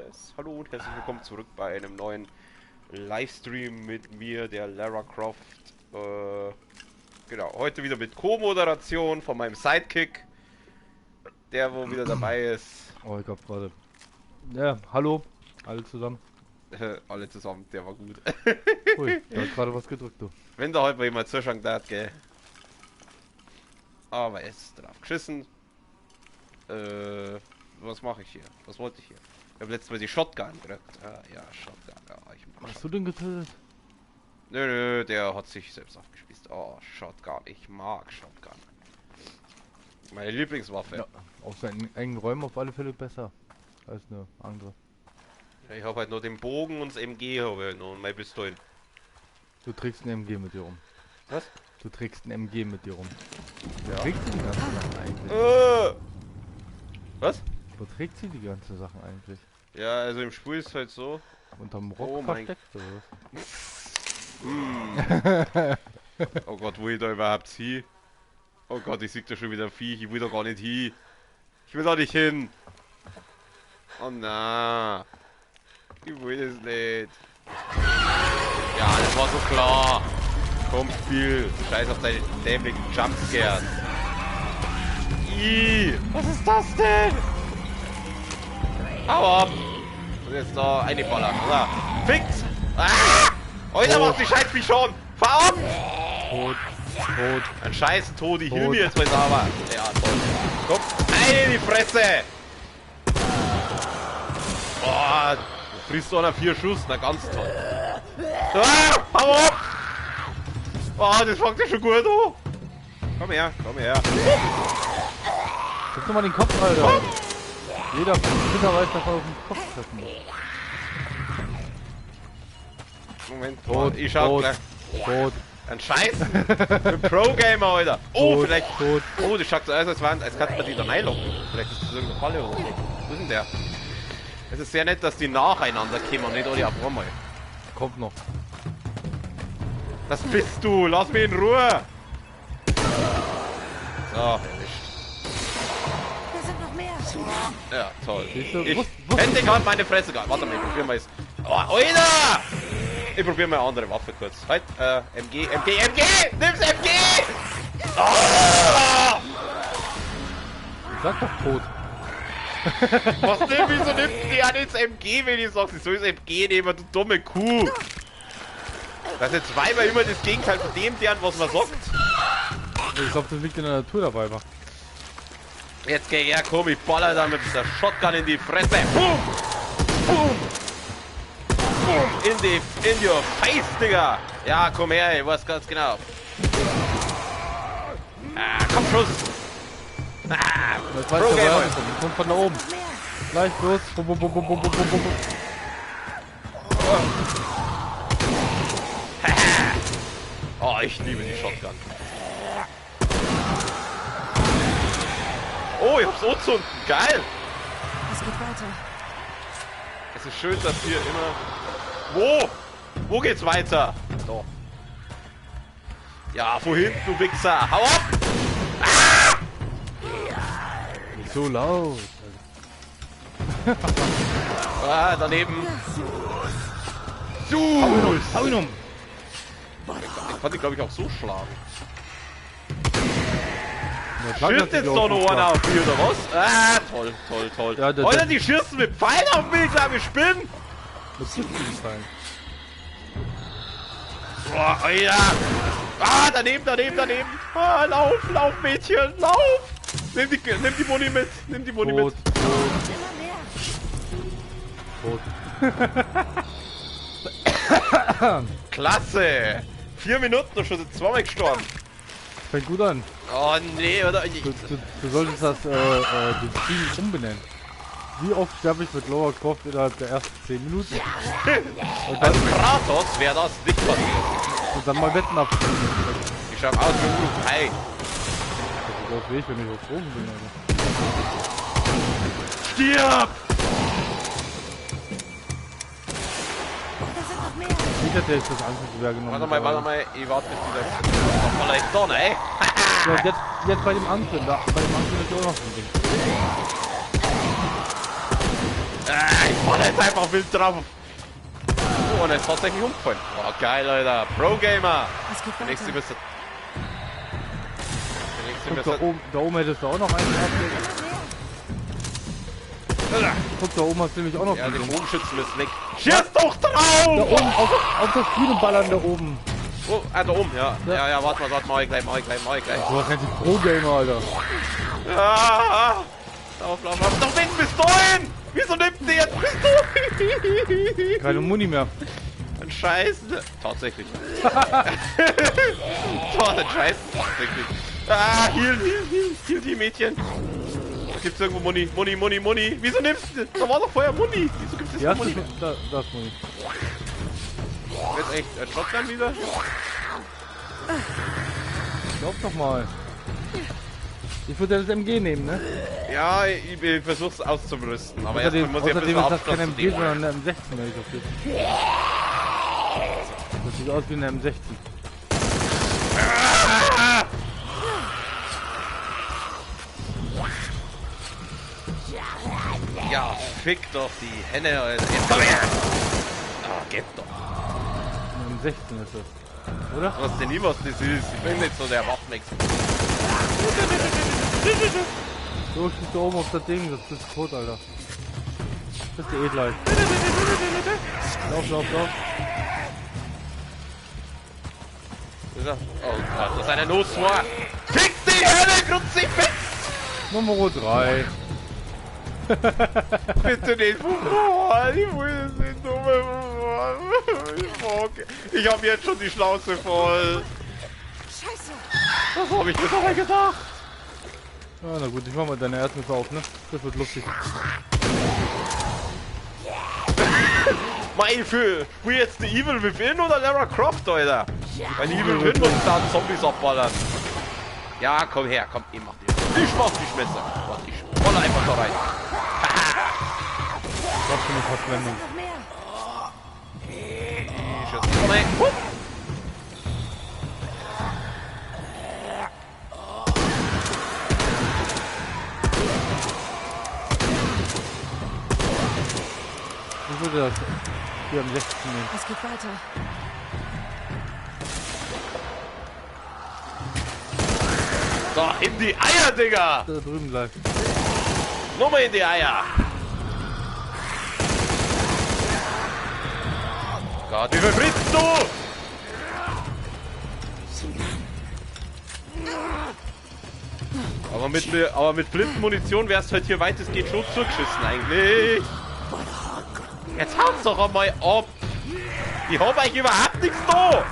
Yes, hallo und herzlich willkommen zurück bei einem neuen Livestream mit mir, der Lara Croft. Genau, heute wieder mit Co-Moderation von meinem Sidekick, der wo wieder dabei ist. Oh, ich hab gerade. Ja, hallo, alle zusammen. Alle zusammen, der war gut. Ui, da hat gerade was gedrückt, du. Wenn da heute mal jemand zuschauen darf, gell. Aber es ist drauf geschissen. Was mache ich hier? Was wollte ich hier? Ich habe letztes Mal die Shotgun gedrückt. Ja, Shotgun. Ja, ich mag Hast du den getötet? Nö, der hat sich selbst aufgespießt. Oh, Shotgun. Ich mag Shotgun. Meine Lieblingswaffe. Ja, aus den engen Räumen auf alle Fälle besser als eine andere. Ich habe halt nur den Bogen und das MG habe ich noch und mein Pistolen. Du trägst ein MG mit dir rum. Was? Du trägst ein MG mit dir rum. Wo Ja. trägst du die ganzen Sachen eigentlich? Was? Wo trägt sie die ganzen Sachen eigentlich? Ja, also im Spiel ist halt so. Unterm Rock Oh mein- versteckt oder was? Oh Gott, wo ich da überhaupt hin? Oh Gott, ich sehe da schon wieder ein Viech. Ich will da gar nicht hin. Ich will da nicht hin. Oh na. Ich will das nicht. Ja, das war so klar. Komm, Spiel. Scheiß auf deine dämlichen Jumpscares. Was ist das denn? Hau ab! Und jetzt da eine Baller, oder? Fix! Ah! Alter, macht die Scheiß mich schon! Fahr ab! Tot, tot. Ein scheiß Todi, Tot. hilf mir jetzt mal sauber! Ja, toll. Komm, eine in die Fresse! Boah, du frisst doch noch 4 Schuss, na ganz toll. Ah, hau ab! Oh, das fängt ja schon gut an! Komm her, komm her. Gib doch mal den Kopf, Alter. Jeder Fitter weiß, dass er auf den Kopf treffen muss. Moment, Tot, ich schau tot, gleich. tot, Ein Scheiß! Ein Pro-Gamer, Alter! Oh, tot, vielleicht. tot. Oh, das schaut so aus, als kannst du die da reinlocken. Vielleicht ist das irgendeine Falle oder so. Wo ist denn der? Es ist sehr nett, dass die nacheinander kommen und nicht alle auf einmal. Kommt noch. Das bist du! Lass mich in Ruhe! So, erwischt. Da sind noch mehr. Ja, toll. Siehst du, Ich wusste hätte gerade meine Fresse gehabt. Warte mal, ich probier mal jetzt. Oh, Alter! Ich probier mal eine andere Waffe kurz. Halt, MG! Nimm's MG! Oh! Ich sag doch tot. Was denn? Wieso nimmt die an ins MG, wenn ich sag, sie soll das MG nehmen, du dumme Kuh? Das ist zweimal immer das Gegenteil von dem, deren, was man sagt. Ich glaube, das liegt in der Natur dabei, wa? Jetzt geh her, komm, ich baller da mit der Shotgun in die Fresse. Boom! Boom! Boom! In your face, Digga! Ja, komm her, ich weiß ganz genau. Ah, komm, Schuss! Ah, Das weiß Pro der Gamer. Werbung. Die kommt von da oben. Gleich los. Bum, bum, bum, bum, bum, bum, bum, bum. Oh, ich liebe die Shotgun. Oh, ich hab's anzünden. Geil! Es geht weiter. Es ist schön, dass hier immer... Wo? Wo geht's weiter? Da. Ja, von hinten, du Wichser. Hau ab! Nicht so laut. Ah, daneben. Hau ihn um. Ich konnte, glaube ich, auch so schlagen. Der Tag hat Schießt sich jetzt auch doch noch geschlagen. einer auf mich, oder was? Ah, toll, toll, toll. Ja, Alter, die schießen mit Pfeilen auf mich, glaube ich, spinnen. Das gibt nicht sein. Boah, Alter. Ah, daneben. Ah, lauf, Mädchen, lauf. Nimm die Muni mit, Tot, Immer mehr. tot. Klasse. 4 Minuten und schon sind 2-mal gestorben. Fängt gut an. Oh, nee, oder? Du solltest das den Stream umbenennen. Wie oft sterbe ich mit Lara Croft innerhalb der ersten 10 Minuten? Und Als dann, Kratos wäre das nicht passiert. und dann mal Wetten ab. Ich schau aus wie Uruk Hai. Das ist weg, wenn ich auf Drogen bin. Alter. Stirb! Da sind noch mehr. Nicht, dass ich das Angriffsgewehr genommen Warte mal, ich warte bis dieser... Oh, vielleicht doch, ey! Ja, jetzt bei dem Angriff, bei dem Angriff ist auch noch so ein Ding. Ich falle jetzt einfach wild drauf. Oh, und er ist tatsächlich umgefallen. Oh, geil, Alter. Pro-Gamer. Es geht Der nächste weiter. müsste... Der nächste Guck, müsste... da oben hättest du auch noch einen gehabt. Guck, da oben hast du nämlich auch noch Ja, die einen. Bogenschützen müssen weg. Schieß doch Da drauf! oben, auf das grüne Ballern da oben. Oh, da oben, ja. Ja, warte mal, mach ich gleich. Du hast nicht Pro-Gamer, Alter. Ah, lauf. Doch weg, Pistolen! Wieso nimmt der jetzt Pistolen? Keine Muni mehr. Ein Scheiß. Tatsächlich. So, ein Scheiß. Tatsächlich. Ah, heal die Mädchen. Gibt's irgendwo Muni? Muni. Wieso nimmst du? Da war doch vorher Muni. Wieso gibt's jetzt Ja, noch Muni? das Muni. Jetzt echt ein Shotgun wieder? Glaub doch mal. Ich würde das MG nehmen, ne? Ja, ich versuch's auszurüsten. Aber erstmal muss ich ein Außerdem bisschen ist das Abstand kein zu MG, dem. sondern eine M16, wenn ich das sehe. Das sieht aus wie eine M16. Ja, fick doch die Henne, Alter. Jetzt komm her! Ah, geht doch. Eine M16 ist das. Oder? Du hast ja nie was das ist. Ich bin nicht so der Waffenexperte. So, schießt da oben auf das Ding, das ist tot, Alter. Das ist eh gleich. Lauf. Oh Gott, das ist eine Nusswar. Fick die Henne, Kruzifix! Nummer 3. Bitte nicht Fumor, ich will es nicht dumme Fumor. Ich hab jetzt schon die Schnauze voll. Scheiße. Was hab ich mir dabei gedacht? Ja, na gut, ich mach mal deine Erdnüsse auf, ne? Das wird lustig. Mein für jetzt The Evil Within oder Lara Croft, Alter? Weil Evil Within muss da Zombies abballern. Ja, komm her, komm, ich mach dir. Ich mach die Schmesser. Warte, ich voll einfach da rein. Was für eine Verschwendung. Noch mehr. Ich schütze. Komm her. Hup. Ich würde das hier am 16 nehmen. Es geht weiter. So, in die Eier, Digga! Da drüben gleich. Nochmal in die Eier! Gott, wie viel frisst du? Aber mit Blindenmunition wärst halt hier weitestgehend schon zugeschissen eigentlich. Jetzt haut's doch einmal ab. Ich hab eigentlich überhaupt nichts da.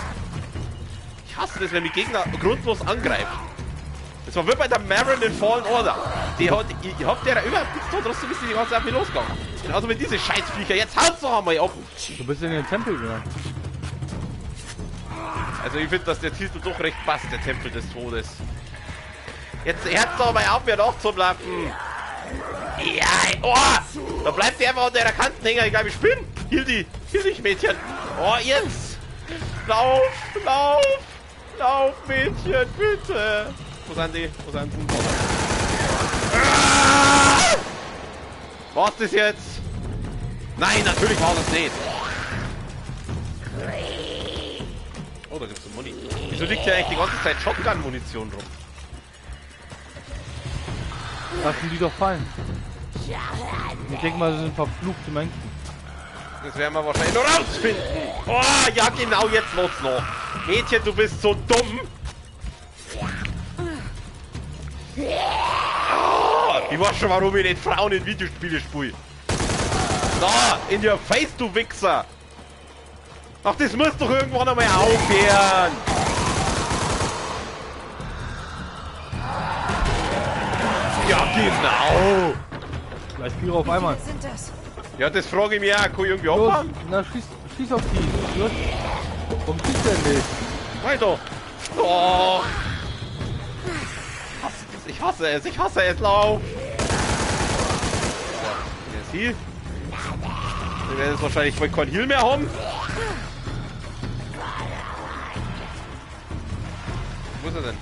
Ich hasse das, wenn die Gegner grundlos angreifen. Das war wie bei der Marin in Fallen Order. Ich hab der überhaupt nichts da, trotzdem ist die ganze Zeit auf mich losgegangen. Genauso mit diese Scheißviecher. Jetzt haut's doch einmal ab. Du bist in den Tempel gegangen. Also ich finde, dass der Titel doch recht passt, der Tempel des Todes. Jetzt hört doch mal auf, mir nachzublaffen. Ja, oh, da bleibt die einfach unter der Kanten hängen. Ich glaube, ich bin. Hiel dich, Mädchen. Oh, jetzt. Lauf, Mädchen, bitte. Wo sind die? Ah! War's das jetzt? Nein, natürlich war das nicht. Oh, da gibt's so Muni. Wieso liegt hier eigentlich die ganze Zeit Shotgun-Munition rum? Lassen die doch fallen. Ich denke mal, das sind verfluchte Menschen. Das werden wir wahrscheinlich noch rausfinden. Oh, ja genau, jetzt los's noch. Mädchen, du bist so dumm. Oh, ich weiß schon, warum ich nicht Frauen in Videospiele spiele. Da, in your face, du Wichser. Ach, das muss doch irgendwann einmal aufhören. Ja, genau. Gleich 4 auf einmal. Wie viele sind das? Ja, das frage ich mich auch. Kann ich irgendwie Los, abfahren? na schieß auf die. Los. Warum schießt der nicht? Weiter. Oh. Ich hasse es, lauf. So, jetzt Heal. Wir werden jetzt wahrscheinlich voll kein Heal mehr haben. Wo ist er denn?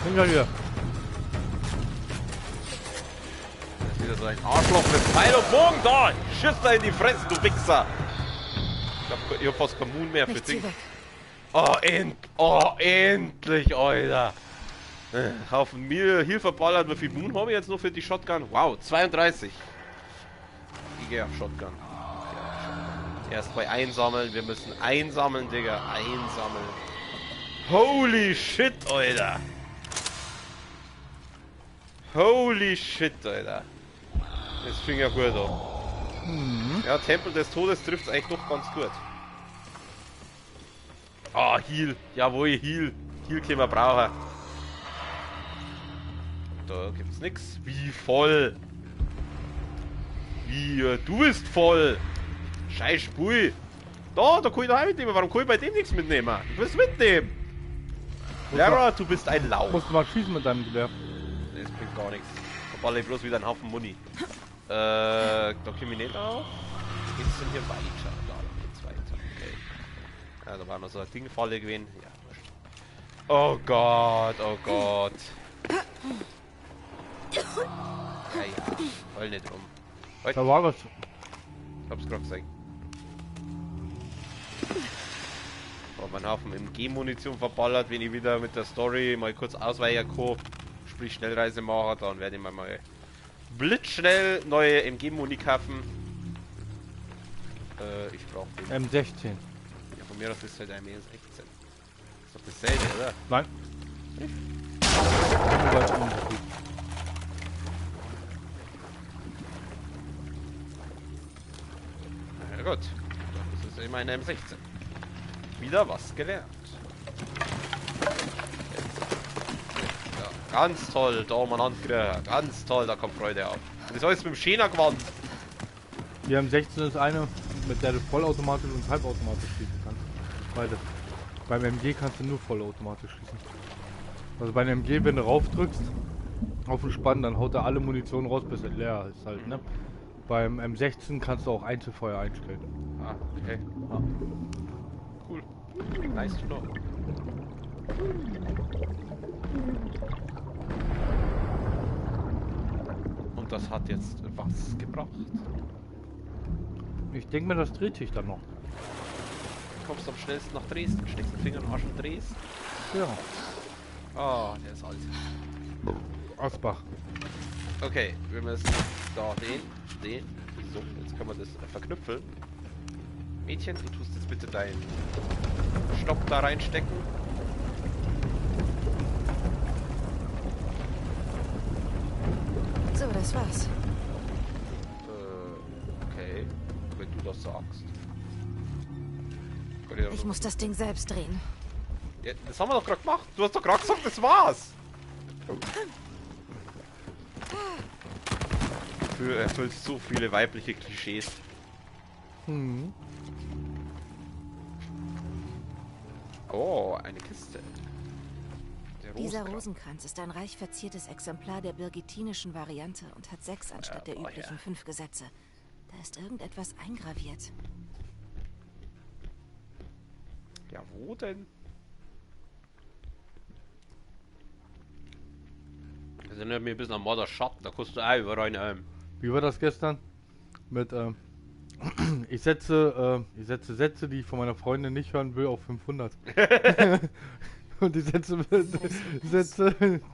Hinter dir. Das ist wieder so ein Arschloch mit Pfeil und Bogen da! Schiss da in die Fresse, du Wichser! Ich hab fast keinen Mund mehr für Nicht Ding. sie weg. Oh, endlich, Alter! Haufen mir hier verballert. Wie viel Moon habe ich jetzt noch für die Shotgun? Wow, 32. Ich gehe auf Shotgun. Erst bei einsammeln. Wir müssen einsammeln, Digga. Einsammeln. Holy shit, Alter. Holy shit, Alter. Das fing ja gut an. Ja, Tempel des Todes trifft es eigentlich doch ganz gut. Ah, Heal. Jawohl, Heal. Heal können wir brauchen. Da gibt's nix. Wie voll? Wie, du bist voll. Scheiß Spui. Da kann ich daheim mitnehmen. Warum kann ich bei dem nichts mitnehmen? Ich will's mitnehmen. Lara, du bist ein Lauch. Musst du mal schießen mit deinem Gewehr. Das bringt gar nichts. Da baller ich bloß wieder einen Haufen Muni. Da komme ich nicht auf. Wie geht's denn hier weiter? Da geht's weiter. Okay. Ja, da war noch so eine Dingfalle gewesen. Ja, wurscht. Oh Gott, oh Gott. Ja, heul nicht rum. Halt. Da war was. Ich hab's gerade gesagt. Oh, mein Haufen MG-Munition verballert, wenn ich wieder mit der Story mal kurz ausweichen kann, sprich Schnellreise mache, dann werde ich mir mal blitzschnell neue MG-Muni kaufen. Ich brauche den. M16. Ja, von mir aus ist halt ein M16. Ist doch dasselbe, oder? Nein. Na gut, das ist immer eine M16. Wieder was gelernt. Ja, ganz toll, da haben wir einen Handgriff. Ganz toll, da kommt Freude auf. Und das alles mit dem Schäner-Gewand. Die M16 ist eine, mit der du vollautomatisch und halbautomatisch schießen kannst. Beide. Beim MG kannst du nur vollautomatisch schießen. Also bei einem MG, wenn du rauf drückst, auf den Spann, dann haut er alle Munition raus, bis er leer ist halt, ne? Beim M16 kannst du auch Einzelfeuer einstellen. Ah, okay. Ja. Cool. Nice to know. Und das hat jetzt was gebracht. Ich denke mir, das dreht sich dann noch. Du kommst am schnellsten nach Dresden, steckst den Finger in den Arsch und drehst. Ja. Ah, der ist alt. Asbach. Okay, wir müssen da den. So, jetzt können wir das verknüpfeln. Mädchen, du tust jetzt bitte deinen Stock da reinstecken. So, das war's. Okay, wenn du das sagst. Ich muss das Ding selbst drehen. Ja, das haben wir doch gerade gemacht. Du hast doch gerade gesagt, das war's. Du erfüllst so viele weibliche Klischees. Hm. Oh, eine Kiste. Der Dieser Rosenkranz. Rosenkranz ist ein reich verziertes Exemplar der birgitinischen Variante und hat 6 anstatt der üblichen 5 Gesetze. Da ist irgendetwas eingraviert. Ja, wo denn? Das erinnert mich ein bisschen an Mother Schatten, da kannst du auch überall rein. Wie war das gestern? Mit, ich setze Sätze, die ich von meiner Freundin nicht hören will, auf 500. Und die Sätze,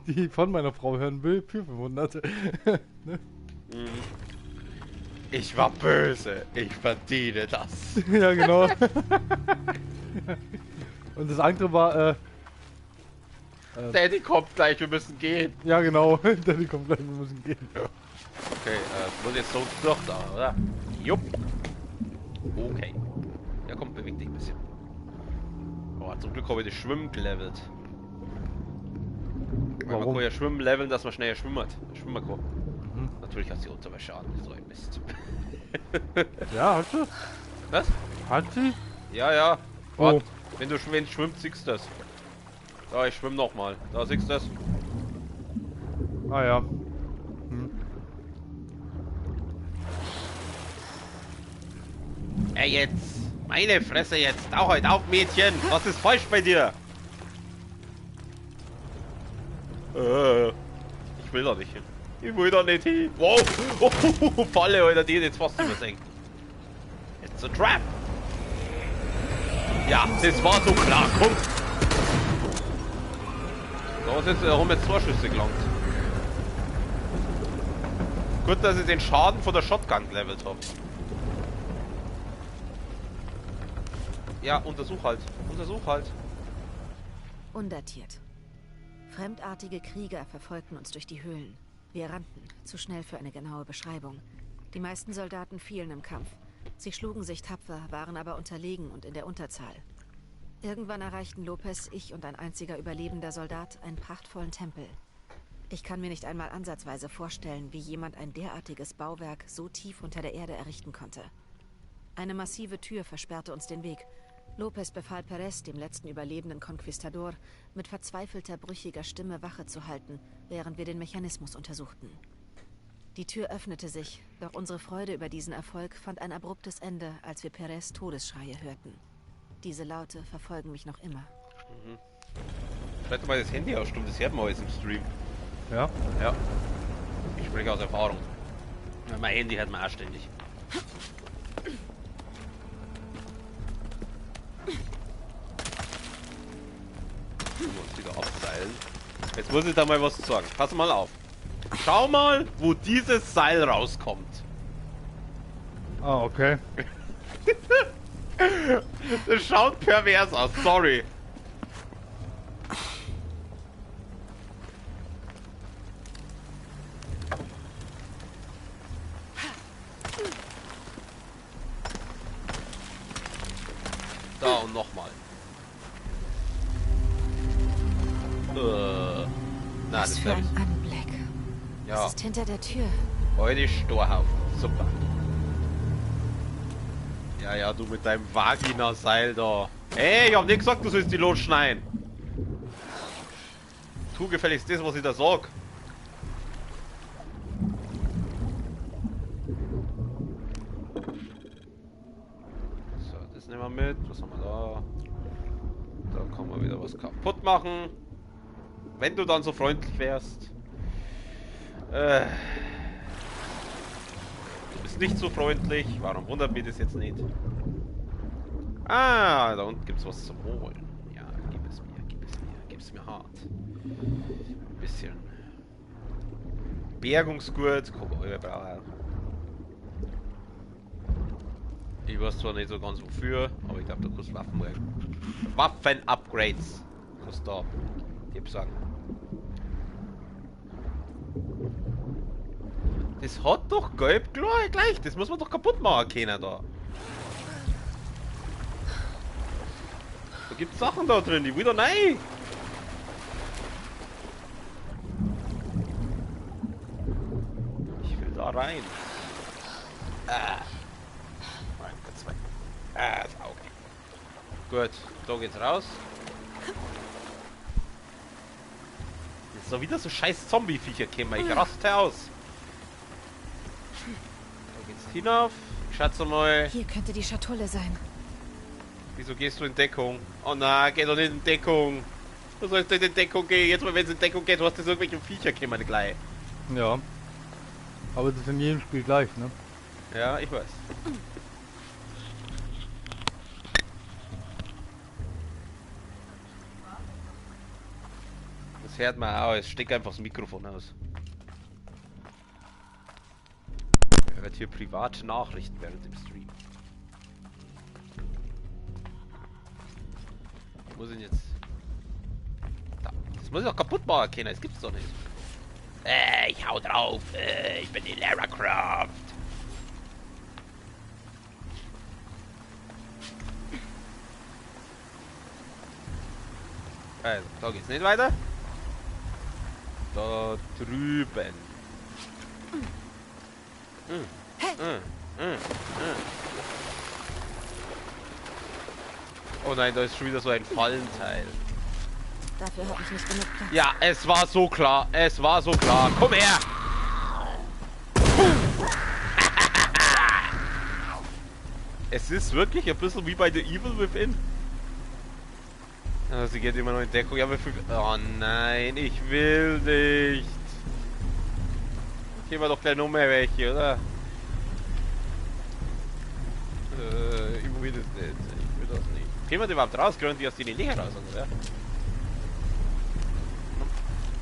die ich von meiner Frau hören will, für 500. Ne? Ich war böse, ich verdiene das. Ja, genau. Und das andere war, Daddy kommt gleich, wir müssen gehen. ja genau, Daddy kommt gleich, wir müssen gehen. Okay, muss jetzt so durch da, oder? Jupp. Okay. Ja komm, beweg dich ein bisschen. Oh, zum Glück habe ich das Schwimmen gelevelt. Weil man Warum? kann ja Schwimmen leveln, dass man schneller schwimmen kann. Natürlich hat sie Unterwäsche an, so ein Mist. Ja, hat sie? Was? Hat sie? Ja, ja. Oh. Wart, wenn du schwimmst, siehst du das. Da, ich schwimm nochmal. Da siehst du das. Ah ja. Ey, jetzt! Meine Fresse jetzt! Tauch heute auf, Mädchen! Was ist falsch bei dir? Ich will da nicht hin. Ich will da nicht hin. Wow. Oh, Falle, Alter, die jetzt fast übersenkt. It's a trap. Ja, das war so klar. Komm. Da ist jetzt herum jetzt 2 Schüsse gelangt. Gut, dass ich den Schaden von der Shotgun gelevelt habe. Ja, untersuch halt. Untersuch halt. Undatiert. Fremdartige Krieger verfolgten uns durch die Höhlen. Wir rannten, zu schnell für eine genaue Beschreibung. Die meisten Soldaten fielen im Kampf. Sie schlugen sich tapfer, waren aber unterlegen und in der Unterzahl. Irgendwann erreichten Lopez, ich und ein einziger überlebender Soldat einen prachtvollen Tempel. Ich kann mir nicht einmal ansatzweise vorstellen, wie jemand ein derartiges Bauwerk so tief unter der Erde errichten konnte. Eine massive Tür versperrte uns den Weg. Lopez befahl Perez, dem letzten überlebenden Konquistador, mit verzweifelter, brüchiger Stimme Wache zu halten, während wir den Mechanismus untersuchten. Die Tür öffnete sich, doch unsere Freude über diesen Erfolg fand ein abruptes Ende, als wir Perez' Todesschreie hörten. Diese Laute verfolgen mich noch immer. Schalt mal das Handy aus, stimmt, das hört man alles im Stream. Ja? Ja. Ich spreche aus Erfahrung. Mein Handy hört man auch ständig. Uns wieder abseilen. Jetzt muss ich da mal was sagen. Pass mal auf. Schau mal, wo dieses Seil rauskommt. Ah, okay. Das schaut pervers aus, sorry. Da und nochmal. Na, Was das für glaube ein ich. Anblick. Ja, Was ist hinter der Tür? heute Storhaufen. Super. Ja, ja, du mit deinem Vagina-Seil da. Ey, ich hab nicht gesagt, du sollst die losschneiden. Tu gefälligst das, was ich da sag. So, das nehmen wir mit. Was haben wir da? Da kann man wieder was kaputt machen. Wenn du dann so freundlich wärst. Du bist nicht so freundlich. Warum wundert mich das jetzt nicht? Ah, da unten gibt's was zum Holen. Ja, gib es mir, gib es mir, gib es mir hart. Ein bisschen Bergungsgurt, Kobolderbrauer. Ich weiß zwar nicht so ganz wofür, aber ich glaube, da kannst Waffen-Upgrades. Kannst da Tipp sagen. Das hat doch gelb gleich. Das muss man doch kaputt machen können da. Da gibt's Sachen da drin, die wieder nein. Ich will da rein. Nein, ganz weg. Das Auge. Gut, da geht's raus. Jetzt ist doch wieder so scheiß Zombie-Viecher gekommen. Ich raste aus. Da geht's hinauf. Ich schätze mal. Hier könnte die Schatulle sein. Wieso gehst du in Deckung? Oh nein, geh doch nicht in Deckung. Du sollst nicht in Deckung gehen. Jetzt mal, wenn es in Deckung geht, du hast jetzt irgendwelche Viecher gekommen gleich. Ja. Aber das ist in jedem Spiel gleich, ne? Ja, ich weiß. Das hört man auch, es steckt einfach das Mikrofon aus. Er hört hier private Nachrichten während dem Stream. Wo sind jetzt? Da. Das muss ich doch kaputt machen können, das gibt's doch nicht. Ich hau drauf, ich bin die Lara Croft. Also, da geht's nicht weiter. Da drüben. Oh nein, da ist schon wieder so ein Fallenteil. Dafür habe ich nicht genug Platz. Ja, es war so klar. Es war so klar. Komm her! Es ist wirklich ein bisschen wie bei The Evil Within. Sie geht immer noch in Deckung. Ja, oh nein, ich will nicht. Gehen wir doch gleich noch mehr welche, oder? Ich will das nicht. Ich will das nicht. Gehen wir die überhaupt raus? Können die aus den Licher raus, oder?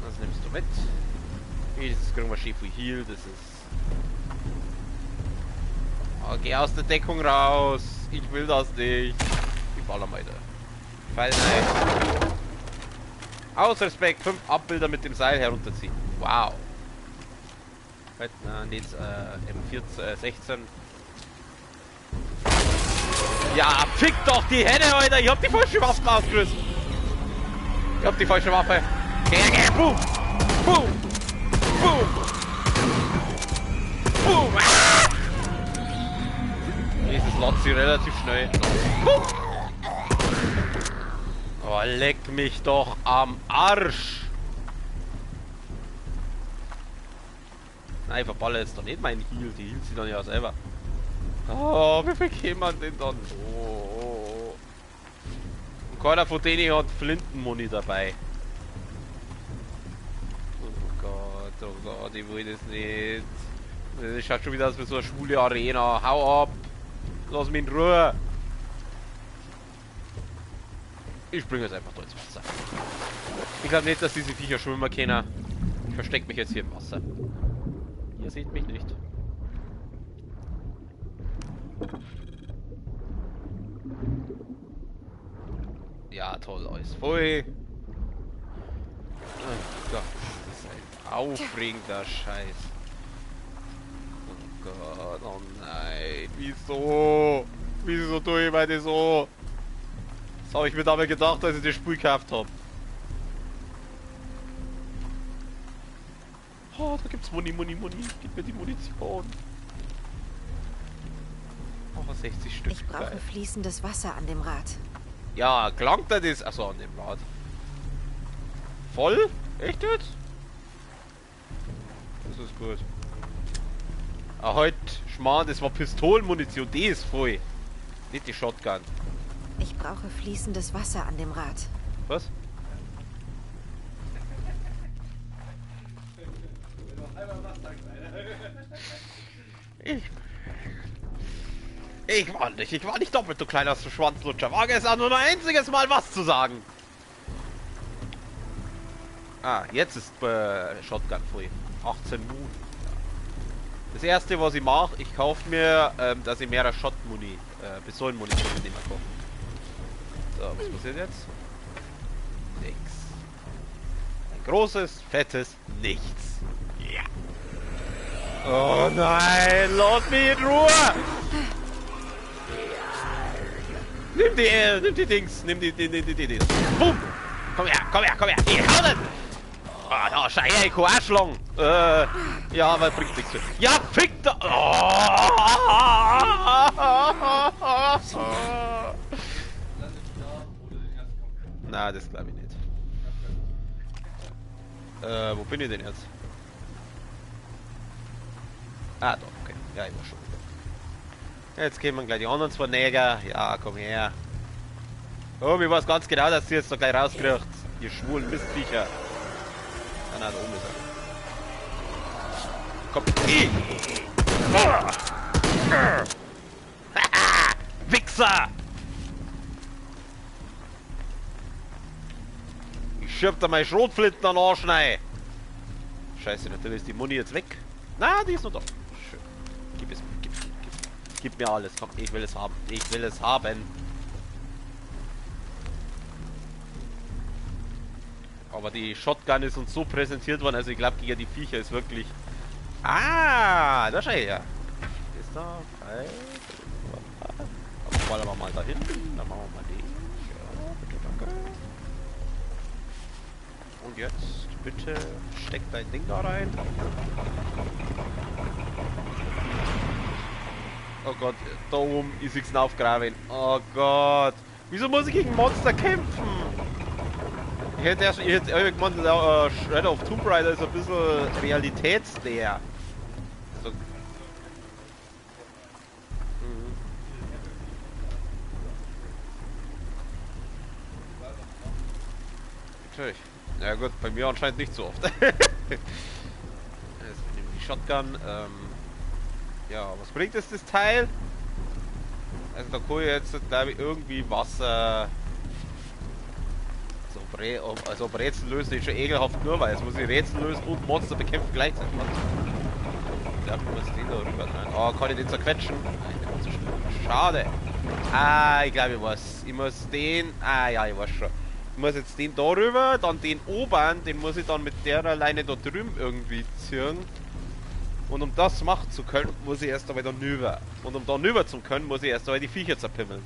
Das nimmst du mit. Jetzt kriegen wir schön viel Heal. Das ist... Oh, geh aus der Deckung raus. Ich will das nicht. Ich baller mal da. Pfeil rein. Aus Respekt, 5 Abbilder mit dem Seil herunterziehen. Wow. Halt, na, nicht M14, 16. Ja, fick doch die Henne, Alter! Ich hab die falsche Waffe ausgerüstet! Ich hab die falsche Waffe! Boom! Boom! Boom! Boom! Ah! Jesus, lädt sie relativ schnell. Boom! Oh, leck mich doch am Arsch! Nein, ich verballe jetzt doch nicht meinen Heal, die hielt sie dann ja selber. Oh, wie viel kann man denn dann? Oh. Und keiner von denen hat Flintenmuni dabei. Oh Gott, ich will das nicht. Das schaut schon wieder aus wie so eine schwule Arena. Hau ab! Lass mich in Ruhe! Ich springe jetzt einfach da ins Wasser. Ich glaube nicht, dass diese Viecher schwimmen können. Ich verstecke mich jetzt hier im Wasser. Ihr seht mich nicht. Ja, toll, alles voll. Oh Gott, das ist ein aufregender Scheiß. Oh Gott, oh nein. Wieso? Wieso tue ich meine so? Das habe ich mir dabei gedacht, als ich das Spiel gekauft habe. Oh, da gibt's Muni. Gib mir die Munition. Oh, 60 Stück. Ich brauche fließendes Wasser an dem Rad. Ja, klangt das? Achso, an dem Rad. Voll? Echt jetzt? Das ist gut. Ah, halt, Schmarrn, das war Pistolenmunition, die ist voll. Nicht die Shotgun. Ich brauche fließendes Wasser an dem Rad. Was? Ich war nicht doppelt so klein als du Schwanzlutscher. Wage es auch nur ein einziges Mal was zu sagen. Ah, jetzt ist Shotgun voll. 18 Moon. Das erste, was ich mache, ich kaufe mir, dass ich mehr Shot-Muni, Pistolenmunition mitnehmen kann. So, was passiert jetzt? Nix. Ein großes, fettes Nichts. Ja. Oh nein, lass mich in Ruhe! Nimm die Dings, nimm die Dings. Boom! Komm her, ich hau den! Ah, da, schau her, ich kann auch schlagen. Ja, aber bringt nichts. Ja, fick da! Na, das glaube ich nicht. Wo bin ich denn jetzt? Ah, da, okay. Ja, ich war schon. Jetzt kommen gleich die anderen zwei Neger. Ja, komm her. Oh, ich weiß ganz genau, dass sie jetzt da gleich rauskriegt. Ihr schwulen Mistviecher. Da oben ist er. Komm. Wichser! Ich schirb da meine Schrotflinten an den Arsch rein. Scheiße, natürlich ist die Muni jetzt weg. Na, die ist noch da. Schön. Gib mir alles. Komm, ich will es haben. Ich will es haben. Aber die Shotgun ist uns so präsentiert worden, also ich glaube, gegen die Viecher ist wirklich... Ah, da schau her. Ist da frei? Wollen wir mal da hinten? Dann machen wir mal den. Ja, bitte, danke. Und jetzt, bitte, steck dein Ding da rein. Oh Gott, da oben ist nichts aufgraben. Oh Gott. Wieso muss ich gegen Monster kämpfen? Ich hätte gemeint, Shredder of Tomb Raider ist ein bisschen realitätsnäher. Also, Natürlich. Ja gut, bei mir anscheinend nicht so oft. Jetzt nehmen wir die Shotgun. Ja, was bringt es das Teil? Also da kann ich jetzt, glaube ich, irgendwie Wasser... Also Rätsel lösen ist schon ekelhaft nur, weil jetzt muss ich Rätsel lösen und Monster bekämpfen gleichzeitig. Ich glaube, ich muss den da rüber rein. Oh, kann ich den zerquetschen? Nein, der kommt so schnell. Schade. Ah, ich glaube, ich weiß. Ich muss den... Ah, ja, ich weiß schon. Ich muss jetzt den da rüber, dann den oberen, den muss ich dann mit der Leine da drüben irgendwie ziehen. Und um das machen zu können, muss ich erst einmal da rüber. Und um da rüber zu können, muss ich erst einmal die Viecher zerpimmeln.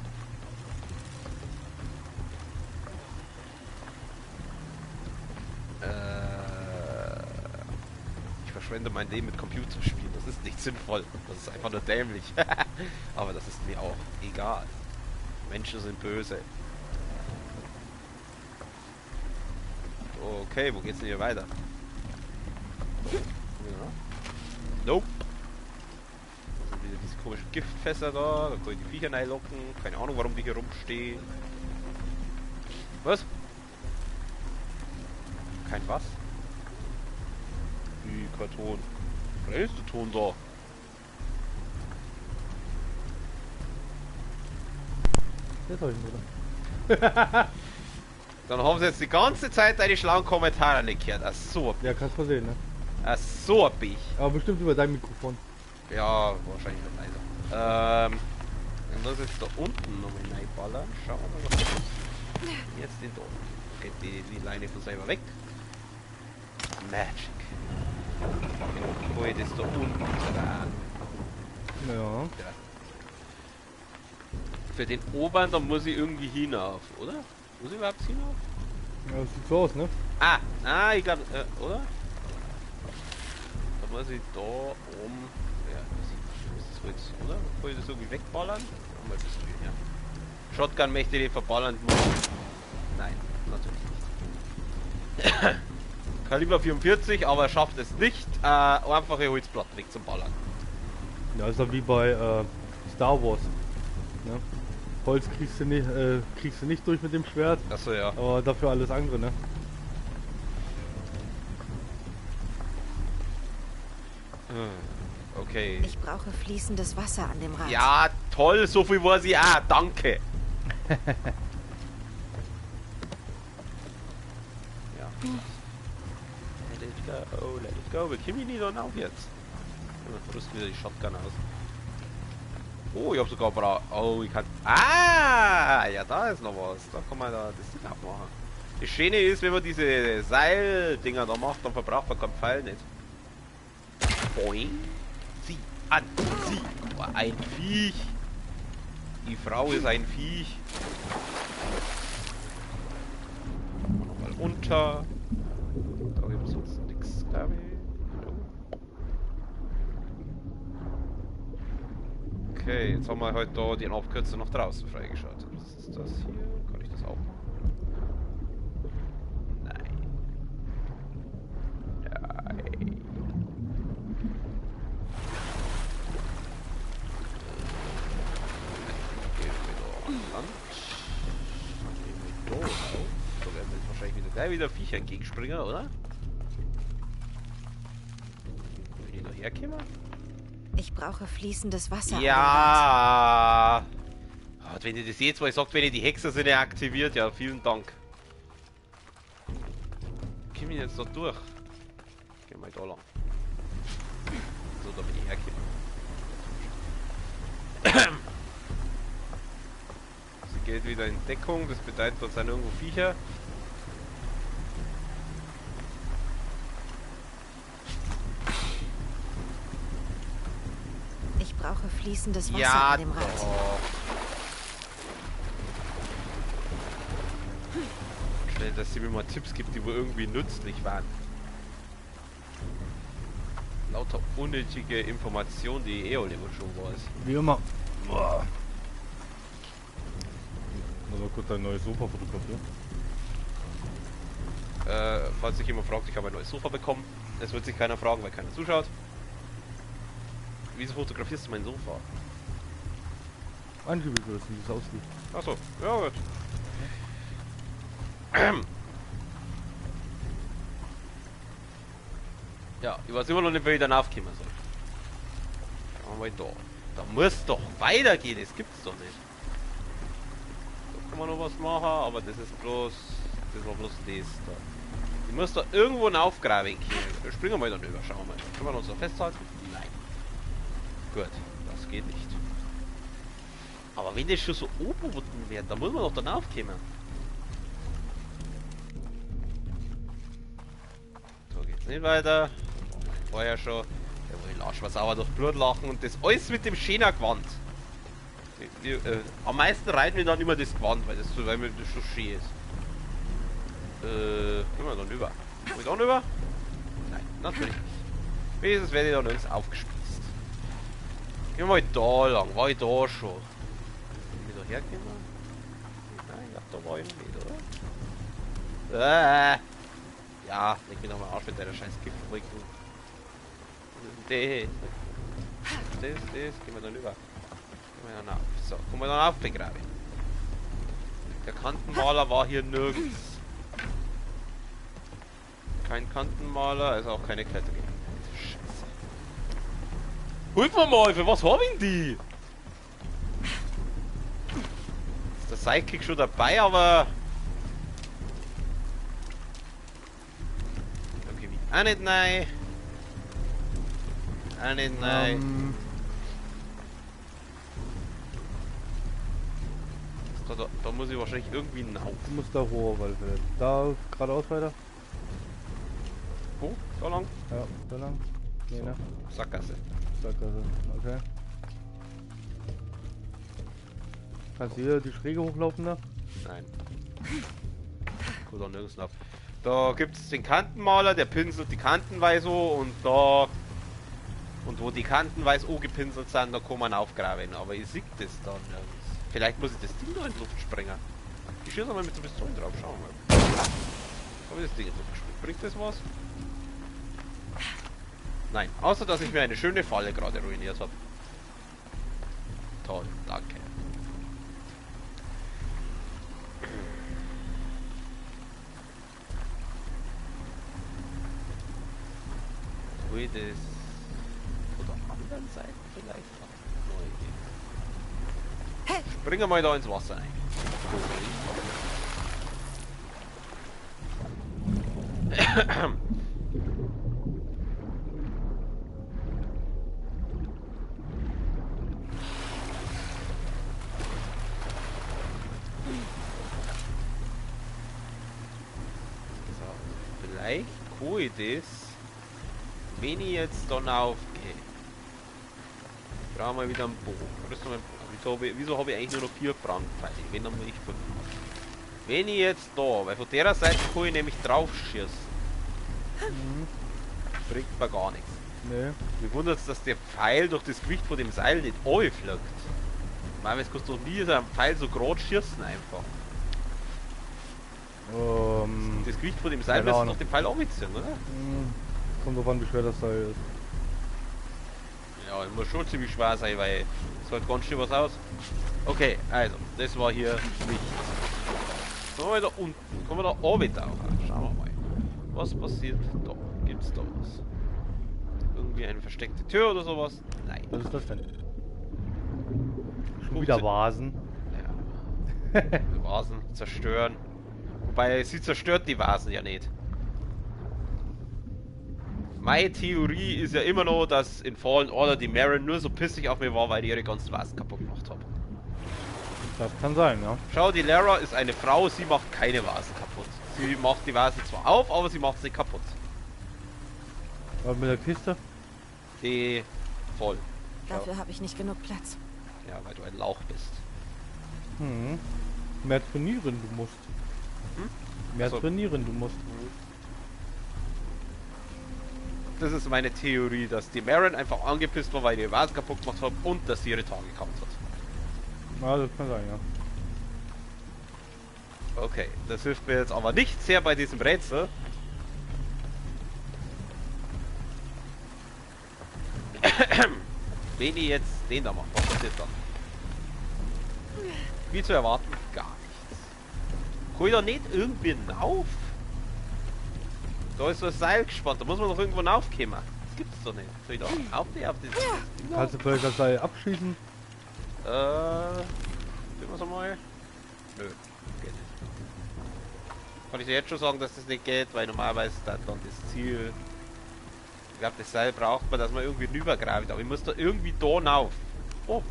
Ich verschwende mein Leben mit Computerspielen. Das ist nicht sinnvoll. Das ist einfach nur dämlich. Aber das ist mir auch egal. Menschen sind böse. Okay, wo geht's denn hier weiter? Ja. Nope. Das sind wieder diese komischen Giftfässer da. Da kann ich die Viecher reinlocken. Keine Ahnung, warum die hier rumstehen. Was? Kein was? Wie, kein Ton. Oder ist der Ton da? Jetzt hab ich ihn drin. Dann haben sie jetzt die ganze Zeit deine schlauen Kommentare nicht gehört. Ach so. Ja, kannst mal sehen, ne? Ach so, ich. Aber bestimmt über dein Mikrofon. Ja, wahrscheinlich nicht leiser. Und das jetzt da unten noch mal reinballern. Schauen wir mal, was das ist. Jetzt den da. Geht die Leine von selber weg. Magic. Wo ich das da unten dran. Ja. Ja. Für den oberen, da muss ich irgendwie hinauf, oder? Muss ich überhaupt hinauf? Ja, das sieht so aus, ne? Ich glaube, oder? Da muss ich da oben. Ja, das ist so jetzt, oder? Kann ich das irgendwie wegballern? Ja, mal das Spiel, ja. Shotgun möchte ich nicht verballern. Nein, natürlich nicht. Kaliber 44, aber er schafft es nicht, einfache Holzplatten weg zum Ballern. Ja, ist ja wie bei Star Wars. Ne? Holz kriegst du nicht durch mit dem Schwert, Achso, ja. aber dafür alles andere, ne? Okay. Ich brauche fließendes Wasser an dem Rad. Ja, toll, so viel weiß ich auch, danke. Ja. Let it go, wir kommen nicht dann auf jetzt. Ich rüste wieder die Shotgun aus. Oh, ich hab sogar oh, ich kann... Ah, ja, da ist noch was. Da kann man da das Ding abmachen. Das Schöne ist, wenn man diese Seildinger da macht, dann verbraucht man keinen Pfeil nicht. Boing. Sieh an, sieh. Oh, ein Viech. Die Frau ist ein Viech. Nochmal unter. Da gibt es sonst nichts, glaube ich. Okay, jetzt haben wir halt da die Abkürzung nach draußen freigeschaltet. Was ist das hier? Kann ich das auch machen? Nein. Nein. Gehen wir da an Land. Dann gehen wir da auf. Da werden wir jetzt wahrscheinlich wieder Viecher entgegenspringen, oder? Wenn die da herkommen? Ich brauche fließendes Wasser. Ja. Und wenn ihr das jetzt mal sagt, wenn ihr die Hexersinne aktiviert, ja, vielen Dank. Komm ich jetzt da durch? Gehen wir da lang. So, da bin ich hergekommen. Sie geht wieder in Deckung, das bedeutet, dort sind irgendwo Viecher. Ich brauche fließendes Wasser Ja, an dem Rad. doch. Schnell, dass sie mir mal Tipps gibt, die wohl irgendwie nützlich waren. Lauter unnötige Informationen, die ich eh alle schon weiß. Wie immer. Boah. Muss mal kurz ein neues Sofa fotografieren. Falls sich jemand fragt, ich habe ein neues Sofa bekommen. Es wird sich keiner fragen, weil keiner zuschaut. Wieso fotografierst du mein Sofa? Angewiesen, wie es aussieht. Achso, ja gut. Ja, ich weiß immer noch nicht, wie ich dann aufkommen soll. Schauen wir mal da. Da muss doch weitergehen, das gibt's doch nicht. Da kann man noch was machen, aber das ist bloß... Das war bloß das da. Ich muss da irgendwo einen aufgraben können. Springen wir mal dann über, schauen wir mal. Können wir uns da festhalten? Nein. Gut, das geht nicht. Aber wenn das schon so oben wird, dann muss man doch dann aufkommen. So geht's nicht weiter. Vorher schon. Ja, ich lasch was sauer durch Blut lachen und das alles mit dem schönen Gewand. Am meisten reiten wir dann immer das Gewand, weil das so schön ist. Gehen wir dann über. Komm ich dann über? Nein, natürlich nicht. Wenigstens werde ich dann nirgends aufgespießt. Gehen wir mal da lang, war ich da schon. Bin ich da hergekommen? Nein, ich glaube da war ich noch nicht, oder? Ja, leg mich nochmal auf mit deiner scheiß Giftbrücke. Das, gehen wir dann über. Gehen wir dann auf. So, kommen wir dann auf, begraben. Der Kantenmaler war hier nirgends. Kein Kantenmaler, also auch keine Kletterung. Scheiße. Holt mir mal, für was haben ihn die? Ist der Sidekick schon dabei, aber... Okay, wie? Auch nicht nein. Auch nicht nein. Da muss ich wahrscheinlich irgendwie hinauf. Du musst da hoch, weil wir da geradeaus weiter. Wo? So lang? Ja, da lang. Nee, So. ne? Sackgasse. Sackgasse, okay. Kannst du hier die Schräge hochlaufen da? Nein. Gut, auch nirgends ab. Da gibt es den Kantenmaler, der pinselt die Kanten weiß so und da... Und wo die Kanten weiß gepinselt sind, da kann man aufgraben. Aber ich sehe das dann nirgends. Vielleicht muss ich das Ding da in die Luft springen. Ich schieße mal mit der Pistole drauf, schauen wir mal. Habe ich das Ding in die Luft gesprengt? Bringt das was? Nein, außer dass ich mir eine schöne Falle gerade ruiniert habe. Toll, danke. Ui, das... Oder anderen Seite vielleicht auch. Neue Idee. Springen wir mal da ins Wasser ein. Vielleicht kann ich das, wenn ich jetzt dann aufgehe. Ich brauche mal wieder einen Bogen. Wieso habe ich eigentlich nur noch 4 Brandpfeile? Wenn dann will ich 5. Wenn ich jetzt da, weil von der Seite kann ich nämlich drauf schießen. Bringt mir gar nichts. Nee. Mich wundert es, dass der Pfeil durch das Gewicht von dem Seil nicht anfliegt. Manchmal kannst du doch nie so einen Pfeil so gerade schießen einfach. Das Gewicht von dem Seil müsste doch den Pfeil anziehen, oder? Kommt drauf an, wie schwer das Seil ist. Ja, es muss schon ziemlich schwer sein, weil es halt ganz schön was aus. Okay, also, das war hier nicht. Kommen wir da unten, kommen wir da oben tauchen. Schauen wir mal. Was passiert da? Gibt's da was? Irgendwie eine versteckte Tür oder sowas? Nein. Was ist das denn? Schon wieder Vasen. Ja. Die Vasen zerstören. Wobei sie zerstört die Vasen ja nicht. Meine Theorie ist ja immer noch, dass in Fallen Order die Merrin nur so pissig auf mir war, weil die ihre ganzen Vasen kaputt gemacht hat. Das kann sein, ja. Schau, die Lara ist eine Frau, sie macht keine Vasen kaputt. Sie macht die Vasen zwar auf, aber sie macht sie kaputt. Was mit der Kiste? Die voll. Dafür habe ich nicht genug Platz. Ja, weil du ein Lauch bist. Mehr trainieren, du musst. Mehr Achso. trainieren, du musst. Das ist meine Theorie, dass die Merrin einfach angepisst war, weil ich ihre Vasen kaputt gemacht hat und dass sie ihre Tage gehabt hat. Ja, das kann sein, ja. Okay, das hilft mir jetzt aber nicht sehr bei diesem Rätsel. Wenn ich jetzt den da mache, was passiert dann? Wie zu erwarten, gar nichts. Kann ich da nicht irgendwie hinauf? Da ist so ein Seil gespannt, da muss man doch irgendwo raufkommen. Das gibt's doch nicht. Soll ich da auf das? Kannst du vielleicht das Seil abschießen? Tun wir's einmal. Nö, geht nicht. Kann ich dir jetzt schon sagen, dass das nicht geht, weil normalerweise ist dann das Ziel. Ich glaube, das Seil braucht man, dass man irgendwie rübergrabt, aber ich muss da irgendwie da rauf. Oh.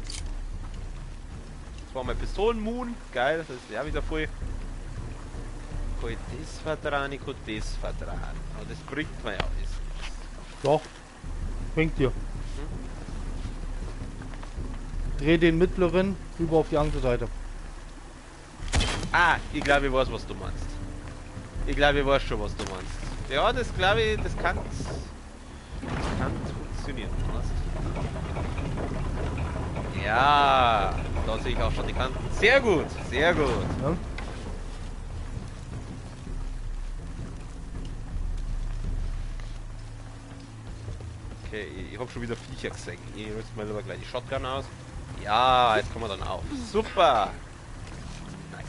Das war mein Pistolen-Moon. Geil, das ist ja wieder voll. Kann ich das vertrauen, ich kann das vertrauen. Aber das bringt mir ja alles. Doch. Bringt dir. Dreh den mittleren rüber auf die andere Seite. Ah, ich glaube, ich weiß, was du meinst. Ich glaube, ich weiß schon, was du meinst. Ja, das glaube ich, das kann funktionieren. Weißt? Ja, da sehe ich auch schon die Kanten. Sehr gut, sehr gut. Ja? Okay, ich habe schon wieder Viecher gesehen. Ich rüste mal lieber gleich die Shotgun aus. Ja, jetzt kommen wir dann auf. Super! Nice.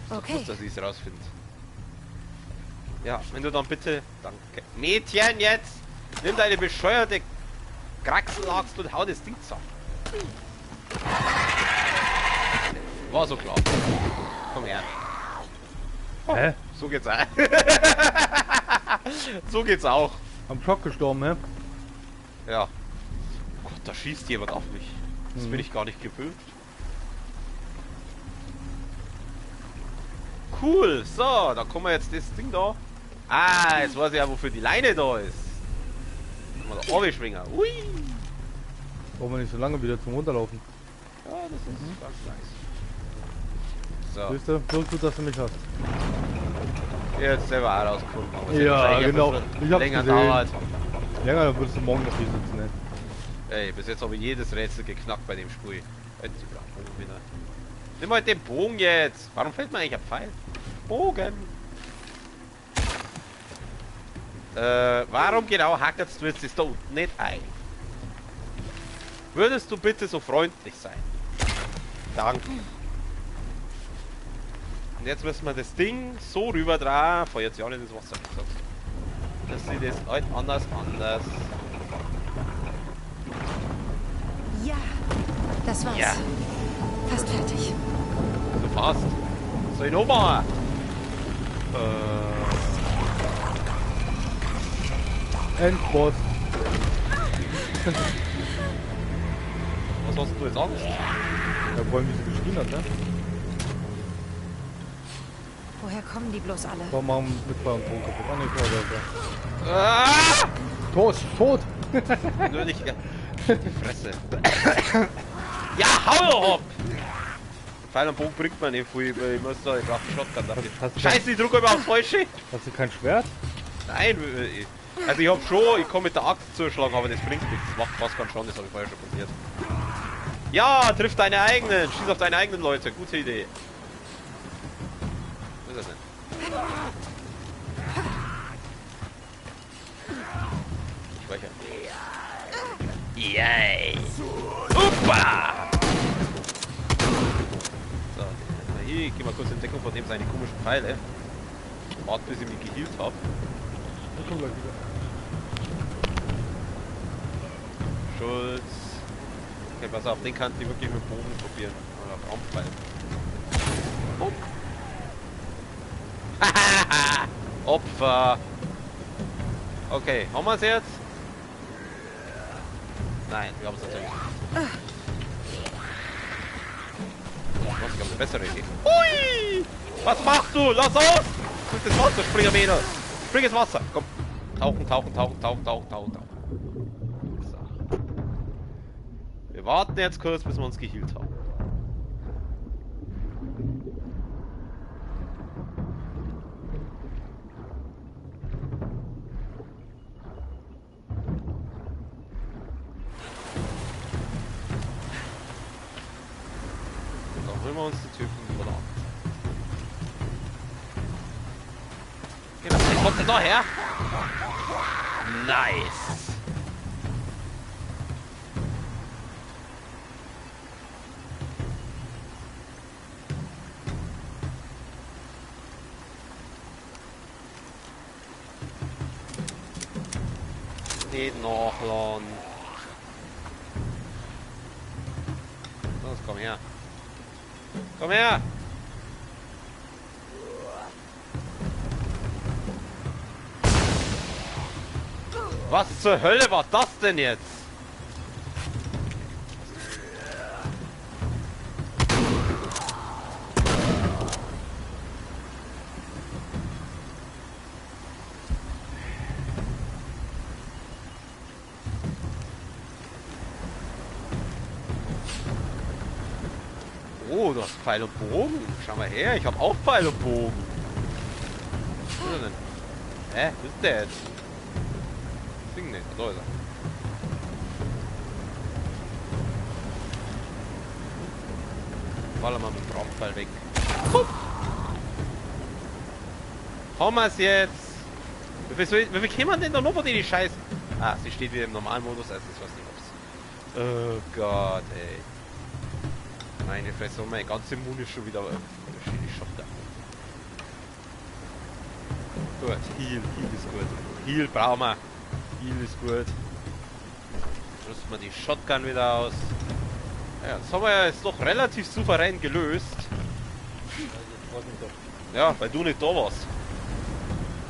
Okay. Ich muss, dass ich es rausfinde. Ja, wenn du dann bitte... Danke. Mädchen, jetzt! Nimm deine bescheuerte Kraxelaxt und hau das Ding zusammen. War so klar. Komm her. Hä? So geht's auch. So geht's auch. Am Schock gestorben, hä? Ja. Gott, da schießt jemand auf mich. Das Mhm. bin ich gar nicht gewöhnt. Cool. So, da kommen wir jetzt das Ding da. Ah, jetzt weiß ich ja, wofür die Leine da ist. Kann man da runterschwingen. Ui. Brauchen wir nicht so lange wieder zum Runterlaufen. Ja, das ist ganz nice. So, Siehst du? So gut, dass du mich hast. jetzt selber auch rausgefunden. Aber es wird Ja, wahrscheinlich ein genau. bisschen Ich hab's länger gesehen. dauert. Länger, dann würdest du morgen noch hier sitzen, ne? Ey, bis jetzt habe ich jedes Rätsel geknackt bei dem Spiel. Jetzt die Bogen wieder. Nimm mal den Bogen jetzt. Warum fällt mir eigentlich ein Pfeil? Bogen. Warum genau hackerst du jetzt das da unten nicht ein? Würdest du bitte so freundlich sein? Danke. Und jetzt müssen wir das Ding so rüber drehen. Fahr jetzt ja nicht ins Wasser, wie gesagt. Dass sie das halt anders. Ja, das war's. Ja. Fast fertig. So fast. Soll ich noch machen? Endboss. Was hast du jetzt Angst? Ja, vor allem, wie sie geschrien hat, ne? Woher kommen die bloß alle? Warum machen wir mit Feuer und Ton kaputt? Ah, ne, Feuer, Ah! Tot, tot! Nur nicht die Fresse. Ja, hau doch ab! Pfeil und Bogen bringt man nicht viel, weil ich muss da, ich brauch die Shotgun dafür. Hast du Scheiße, ich drücke immer aufs Falsche! Hast du kein Schwert? Nein, also ich hab schon, ich kann mit der Axt zuschlagen, aber das bringt nichts. Das macht fast keinen Schaden, das habe ich vorher schon probiert. Ja, triff deine eigenen, schieß auf deine eigenen Leute, gute Idee. Wo ist er denn? Speicher. Yay! Uppa! So, hier, ich geh mal kurz in Deckung von dem seine komischen Pfeile. Warte, bis ich mich geheilt hab. Ich komm gleich wieder. Schulz. Okay, pass auf, den kannst du wirklich mit dem Bogen probieren. Oder Raumfall. Oh. Opfer. Okay, haben wir es jetzt? Nein, wir haben es natürlich nicht. Was, ich habe eine bessere Idee. Hui! Was machst du? Lass aus! Spring ins Wasser, spring am Ende. Spring ins Wasser. Komm. Tauchen. So. Wir warten jetzt kurz, bis wir uns geheilt haben. Dann holen wir uns die Typen wieder an. Genau, der kommt denn da her? Nice! nicht nachladen. Los, komm her. Komm her! Was zur Hölle war das denn jetzt? Oh, du hast Pfeil und Bogen. Schau mal her, ich habe auch Pfeil und Bogen. Was ist denn? Hä? Was ist der jetzt? Ding nicht. Da ist er. Ballern wir mit dem Brandpfeil weg. Haben wir es jetzt? Wie viel können wir denn da noch von denen Scheiß? Ah, sie steht wieder im normalen Modus, also ich weiß nicht ob's. Oh Gott, ey. Meine Fresse, oh, mein ganzer Mund ist schon wieder schöne Shotgun. Gut, Heal ist gut. Heal brauchen wir. Heal ist gut. Rüsten wir die Shotgun wieder aus. Ja, das haben wir ja jetzt doch relativ souverän gelöst. Ja, weil du nicht da warst.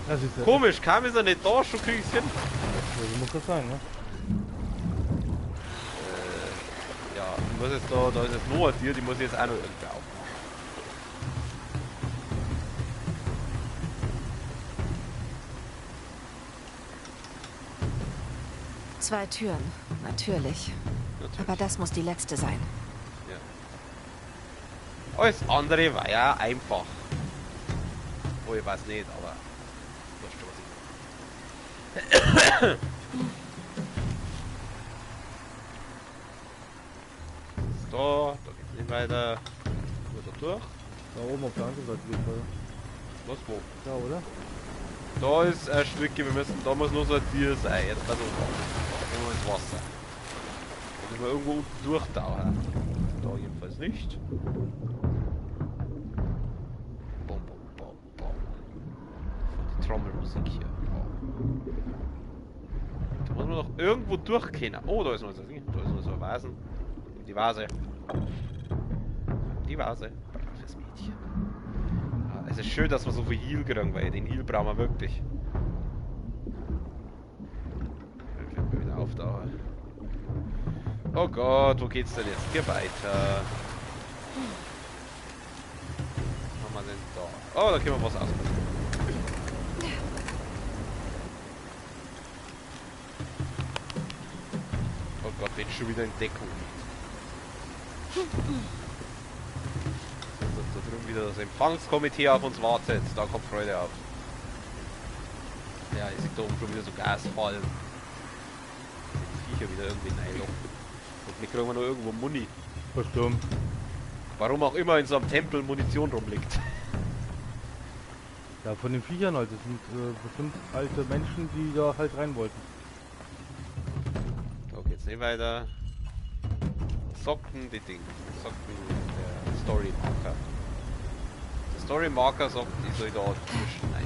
Das ist Komisch, kam ist er nicht da, schon krieg ich's hin. So muss das sein, ne? Ja, ich muss jetzt da ist jetzt Noah dir, die muss ich jetzt auch noch irgendwie auf. Zwei Türen, natürlich. Aber das muss die letzte sein. Ja. Alles andere war ja einfach. Oh, ich weiß nicht, aber... Wurscht, was ich... Da geht's nicht weiter. Nur da durch. Da oben auf der anderen Seite geht's weiter. Was, wo? Da, oder? Da ist ein Stück, wir müssen, da muss nur so ein Tier sein. Jetzt also irgendwo ins Wasser. Da müssen wir irgendwo unten durchtauchen. Da jedenfalls nicht. Bom, bom, bom, bom. Die Trommelmusik hier. Oh. Da muss man noch irgendwo durchkennen. Oh, da ist noch so ein Vasen. Die Vase. Die Vase. Braves Mädchen. Es ist schön, dass wir so viel Heal kriegen, weil den Heal brauchen wir wirklich. Dann wir wieder auftauchen. Oh Gott, wo geht's denn jetzt? Hier weiter. Was haben wir denn da? Oh, da können wir was ausprobieren. Oh Gott, bin schon wieder in Deckung. Da drüben wieder das Empfangskomitee auf uns wartet. Da kommt Freude auf. Ja, ich sehe da oben schon wieder so Gasfallen. Die Viecher wieder irgendwie reinlocken. Und wir kriegen noch irgendwo Muni. Verstimmt. Warum auch immer in so einem Tempel Munition rumliegt. Ja, von den Viechern halt. Das sind bestimmt alte Menschen, die da halt rein wollten. Da geht's nicht weiter. Socken, die Ding. Socken, der Story Marker. Der Story Marker sagt, ich soll da zwischen rein.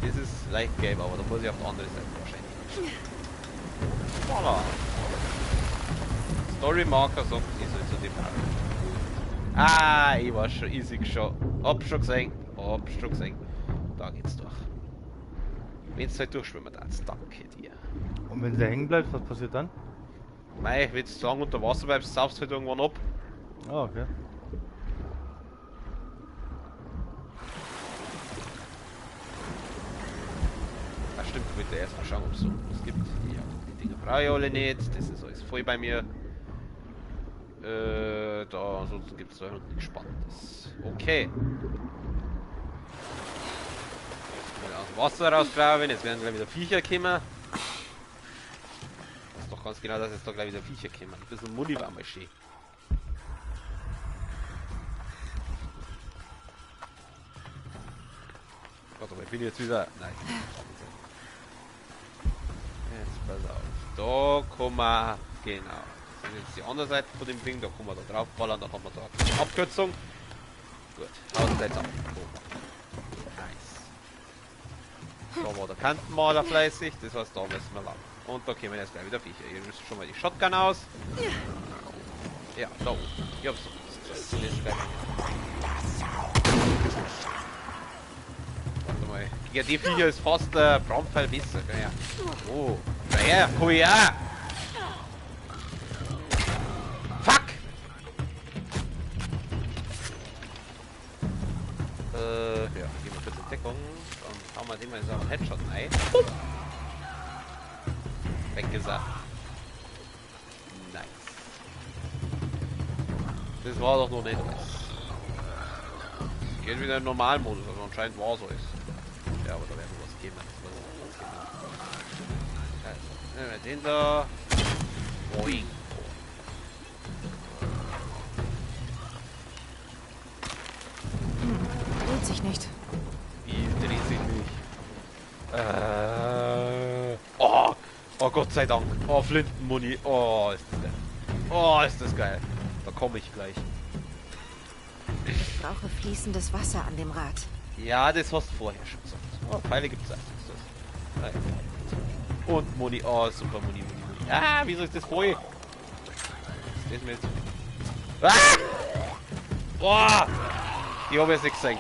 Das ist leicht gelb, aber da muss ich auf die andere Seite wahrscheinlich. Voila! Story Marker sagt, ich soll zu dem Marker. Ah, ich war schon, ich sehe schon. Hab schon gesehen. Da geht's durch. Wenn's halt durchschwimmen darfst, danke dir. Und wenn sie hängen bleibt, was passiert dann? Mei, wenn du so lange unter Wasser bleibst, saufst du halt irgendwann ab. Ah, okay. Ah, stimmt, ich wollte erst mal schauen, ob es so was gibt. Ja, die Dinger brauche ich alle nicht. Das ist alles voll bei mir. Da, ansonsten gibt es da nichts Spannendes. Okay. Wieder aus dem Wasser rausgraben, jetzt werden gleich wieder Viecher kommen. Das ist doch ganz genau, dass jetzt da gleich wieder Viecher kommen. Ein bisschen Muni war mal schön. Gott, aber ich bin jetzt wieder... Nein. Jetzt pass auf. Da kommen wir... Genau. Das ist jetzt die andere Seite von dem Ding. Da kommen wir da drauf ballern. Dann haben wir da eine Abkürzung. Gut. Hauen wir jetzt ab. Oh. Nice. Da war der Kantenmaler fleißig, das heißt, da müssen wir lang. Und da kommen jetzt gleich wieder Viecher. Ihr rüstet schon mal die Shotgun aus. Ja, da oben. Ich hab's so. Das ist gleich. Warte mal. Ja, die Viecher ist fast der Brandpfeil besser. Ja. Oh. Naja, komm her! Fuck! Ja, gehen wir kurz in Deckung. Dann hauen wir den mal in so einen Headshot rein. Weggesagt. Nice. Das war doch noch nicht alles. Geht wieder in den Normalmodus, also anscheinend war so ist. Ja, aber da werden wir was geben. Also, nehmen wir den da. Boing. Dreht sich nicht. Wie dreht sich nicht? Oh! Oh Gott sei Dank. Oh, Flintenmuni. Oh, ist das geil. Oh, ist das geil. Da komme ich gleich. Ich brauche fließendes Wasser an dem Rad. Ja, das hast du vorher schon gesagt. Oh, Pfeile gibt's auch. Und Muni. Oh, super Muni, Muni, Muni. Ah, wieso ist das voll? Das ist mir jetzt... Ah! Boah! Ich habe jetzt nichts gesehen.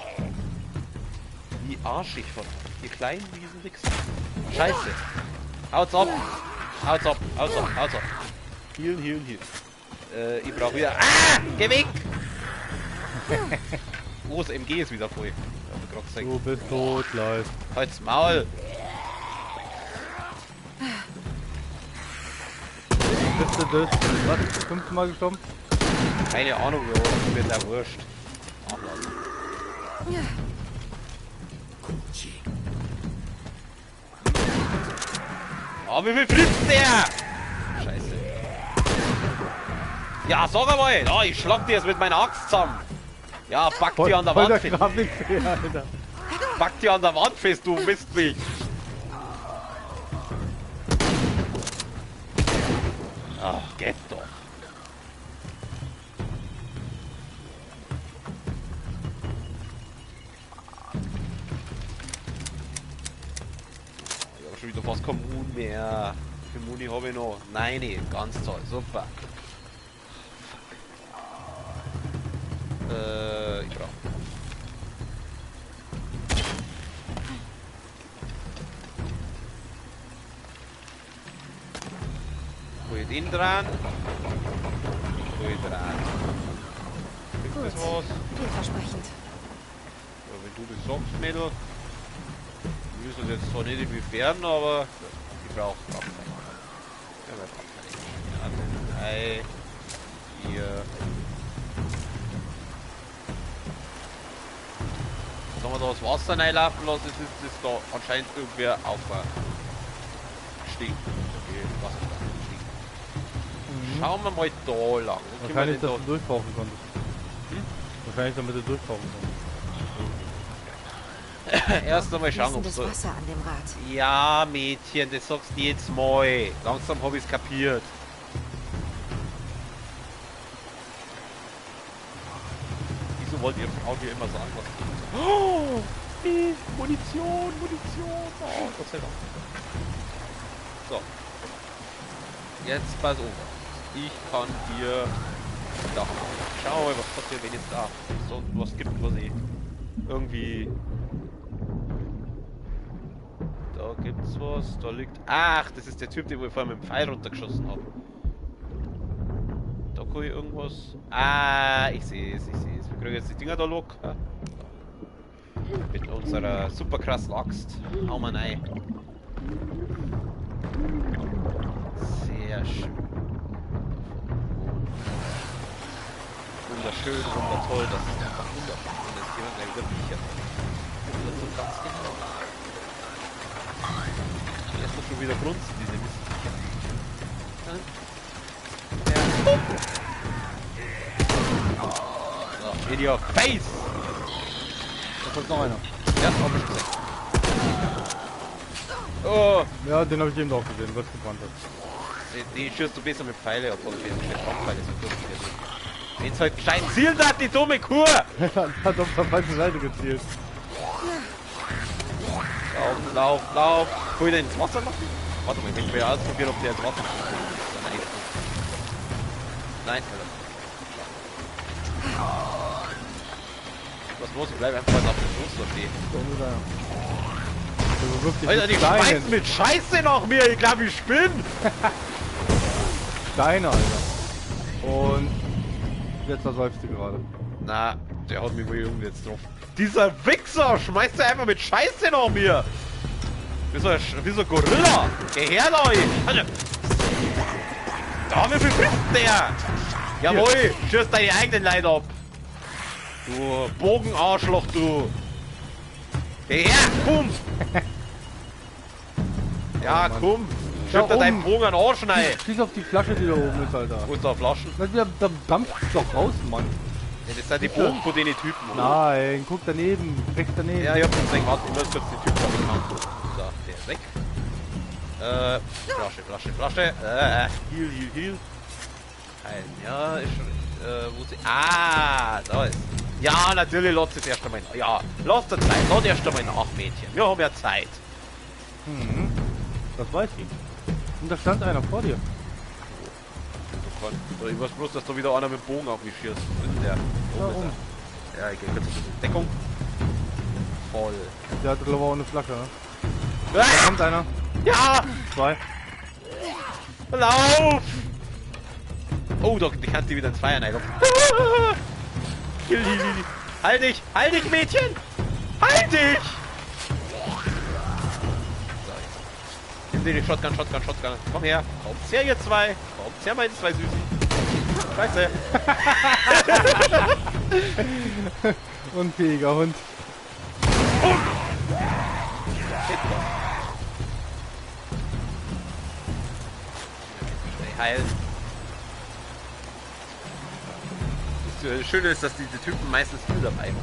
Wie arschig von die kleinen Wiesen-Wichser. Scheiße. Haut's ab. Haut's ab. Haut's ab. Haut's ab. Healen, healen, healen. Ich brauche wieder... Ah! Geh weg! Oh, das MG ist wieder voll. Du bist tot, live. Halt's Maul! Bist du das? Was? 5 Mal gestorben? Keine Ahnung, ja, mir da wurscht. Nachladen. Oh, wie viel frisst der? Scheiße. Ja, sag einmal! Ja, ich schlag dir jetzt mit meiner Axt zusammen. Ja, pack die an der Wand fest. Alter. Pack die an der Wand fest, du Mistviech. Ach, geht doch. Ich hab schon wieder fast kein Muni mehr. Wie viel Muni habe ich noch? Nein, nee, ganz toll, super. Ich brauche. Hol ich den dran. Hol ich dran. Gibt Gut. das was? Vielversprechend. Ja, wenn du das sagst, Mädel. Wir müssen jetzt zwar nicht inwiefern, aber ich brauche Kraftfall. Ja, wir brauchen 3, 4. Wenn wir da das Wasser reinlaufen lassen, ist das da anscheinend irgendwer aufgestiegen. Okay, was ist da? Schauen wir mal da lang. Wahrscheinlich, dass du durchtauchen konntest. Wahrscheinlich, damit du durchtauchen konntest. Erst einmal schauen, ob Fließendes so. Wasser an dem Rad. Ja, Mädchen, das sagst du jetzt mal. Langsam habe ich es kapiert. Wieso wollt ihr im Audio immer sagen, was geht? Oh, Munition, Munition. Oh, Gott sei Dank. So. Jetzt pass auf. Ich kann hier... Da. Schau mal, was passiert, wenn jetzt da so was gibt, was ich irgendwie... Da gibt's was, da liegt... Ach, das ist der Typ, den ich vorher mit dem Pfeil runtergeschossen habe. Da kann ich irgendwas... Ah, ich sehe es, ich sehe es. Wir kriegen jetzt die Dinger da locker. Mit unserer super krassen Axt. Hauen wir rein. Sehr schön. Wunderschön, wundertoll, das ist einfach wundervoll. Und jetzt gehen wir gleich wieder Viecher. Das ist so ganz genau. Jetzt wird schon wieder grunzen, diese Mistviecher. Ja. So, in your face! Da kommt noch einer. Ja, hab ich gesehen. Oh! Ja, den habe ich eben auch gesehen, was gebrannt hat. Die schießt du besser mit Pfeile, obwohl wir schlecht Brandpfeile sind. Jetzt halt gescheit zielen, hat die dumme Kur! Er hat auf der falschen Seite gezielt. Lauf, lauf, lauf. Soll ich den ins Wasser machen? Warte mal, ich will ja ausprobieren, ob der ins Wasser macht. Nein, Alter. Was los? Ich bleib einfach mal auf dem Fuß so stehen. Also wirklich Alter, die schmeißen mit Scheiße nach mir. Ich glaube, ich spinne. Steine, Alter. Und jetzt versäufst du gerade. Na, der haut mich wohl irgendwie jetzt drauf. Dieser Wichser schmeißt er einfach mit Scheiße nach mir. Wie so ein Gorilla. Geh her, Leute. Alter. Da, wie viel frisst der? Jawohl, schieß deine eigenen Leute ab. Du Bogenarschloch, du. Geh her, komm. Ja, komm. Schütt dir deinen Bogen an den Arsch rein. Schieß auf die Flasche, die da oben ist, Alter. Wo ist da Flaschen? Da dampft doch raus, Mann. Ja, das sind die Bogen von den Typen, oder? Nein, guck daneben, rechts daneben. Ja, ich hab's gesehen, warte, ich muss kurz den Typen da bekannt. So, der ist weg. Flasche. Heal. Ja, ist schon. Wo sie. Ah, da ist. Ja, natürlich, lasst es erst einmal. Ja, lasst es Zeit, lasst erst einmal nach, Mädchen. Wir haben ja Zeit. Mhm. Das weiß ich. Und da stand einer vor dir. Ich weiß bloß, dass da wieder einer mit dem Bogen auf mich schießt. Der Warum? Ja, ich geh kurz in Deckung. Voll. Der hat, glaube ich, auch eine Flasche, ne? Ah! Da kommt einer. Ja! 2. Lauf! Oh, doch, die kann die wieder ins Feuer rein. Halt dich, Mädchen! Halt dich! So, jetzt. Nimm die Shotgun. Komm her. Kommt's her, ihr zwei. Kommt's her, meine zwei Süßen. Scheiße. Unfähiger Hund. Heil. Das Schöne ist, dass diese Typen meistens viel dabei haben.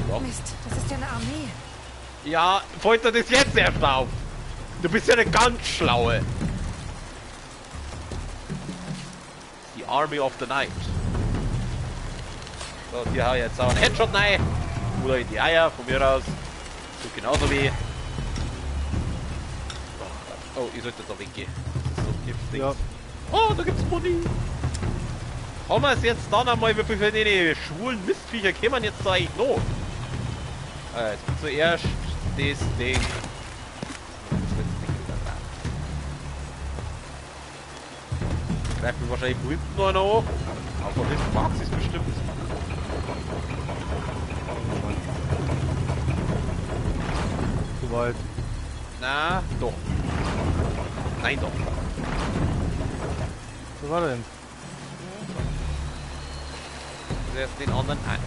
So. Mist, das ist ja eine Armee. Ja, fällt dir das jetzt erst auf? Du bist ja eine ganz schlaue. Die Army of the Night. So, die haben jetzt auch einen Headshot rein. Oder in die Eier, von mir aus. Tut genauso weh. Oh, ich sollte da weggehen. So, gibt's nichts. Ja. Oh, da gibt's Muni. Haben wir es jetzt dann einmal, wie viele die schwulen Mistviecher kämen jetzt da eigentlich noch? Jetzt zuerst das Ding. Greift mir wahrscheinlich von hinten noch an. Aber von hinten mag sie es bestimmt. Zu weit. Na, doch. Nein, doch. Was war denn? Zuerst den anderen ein.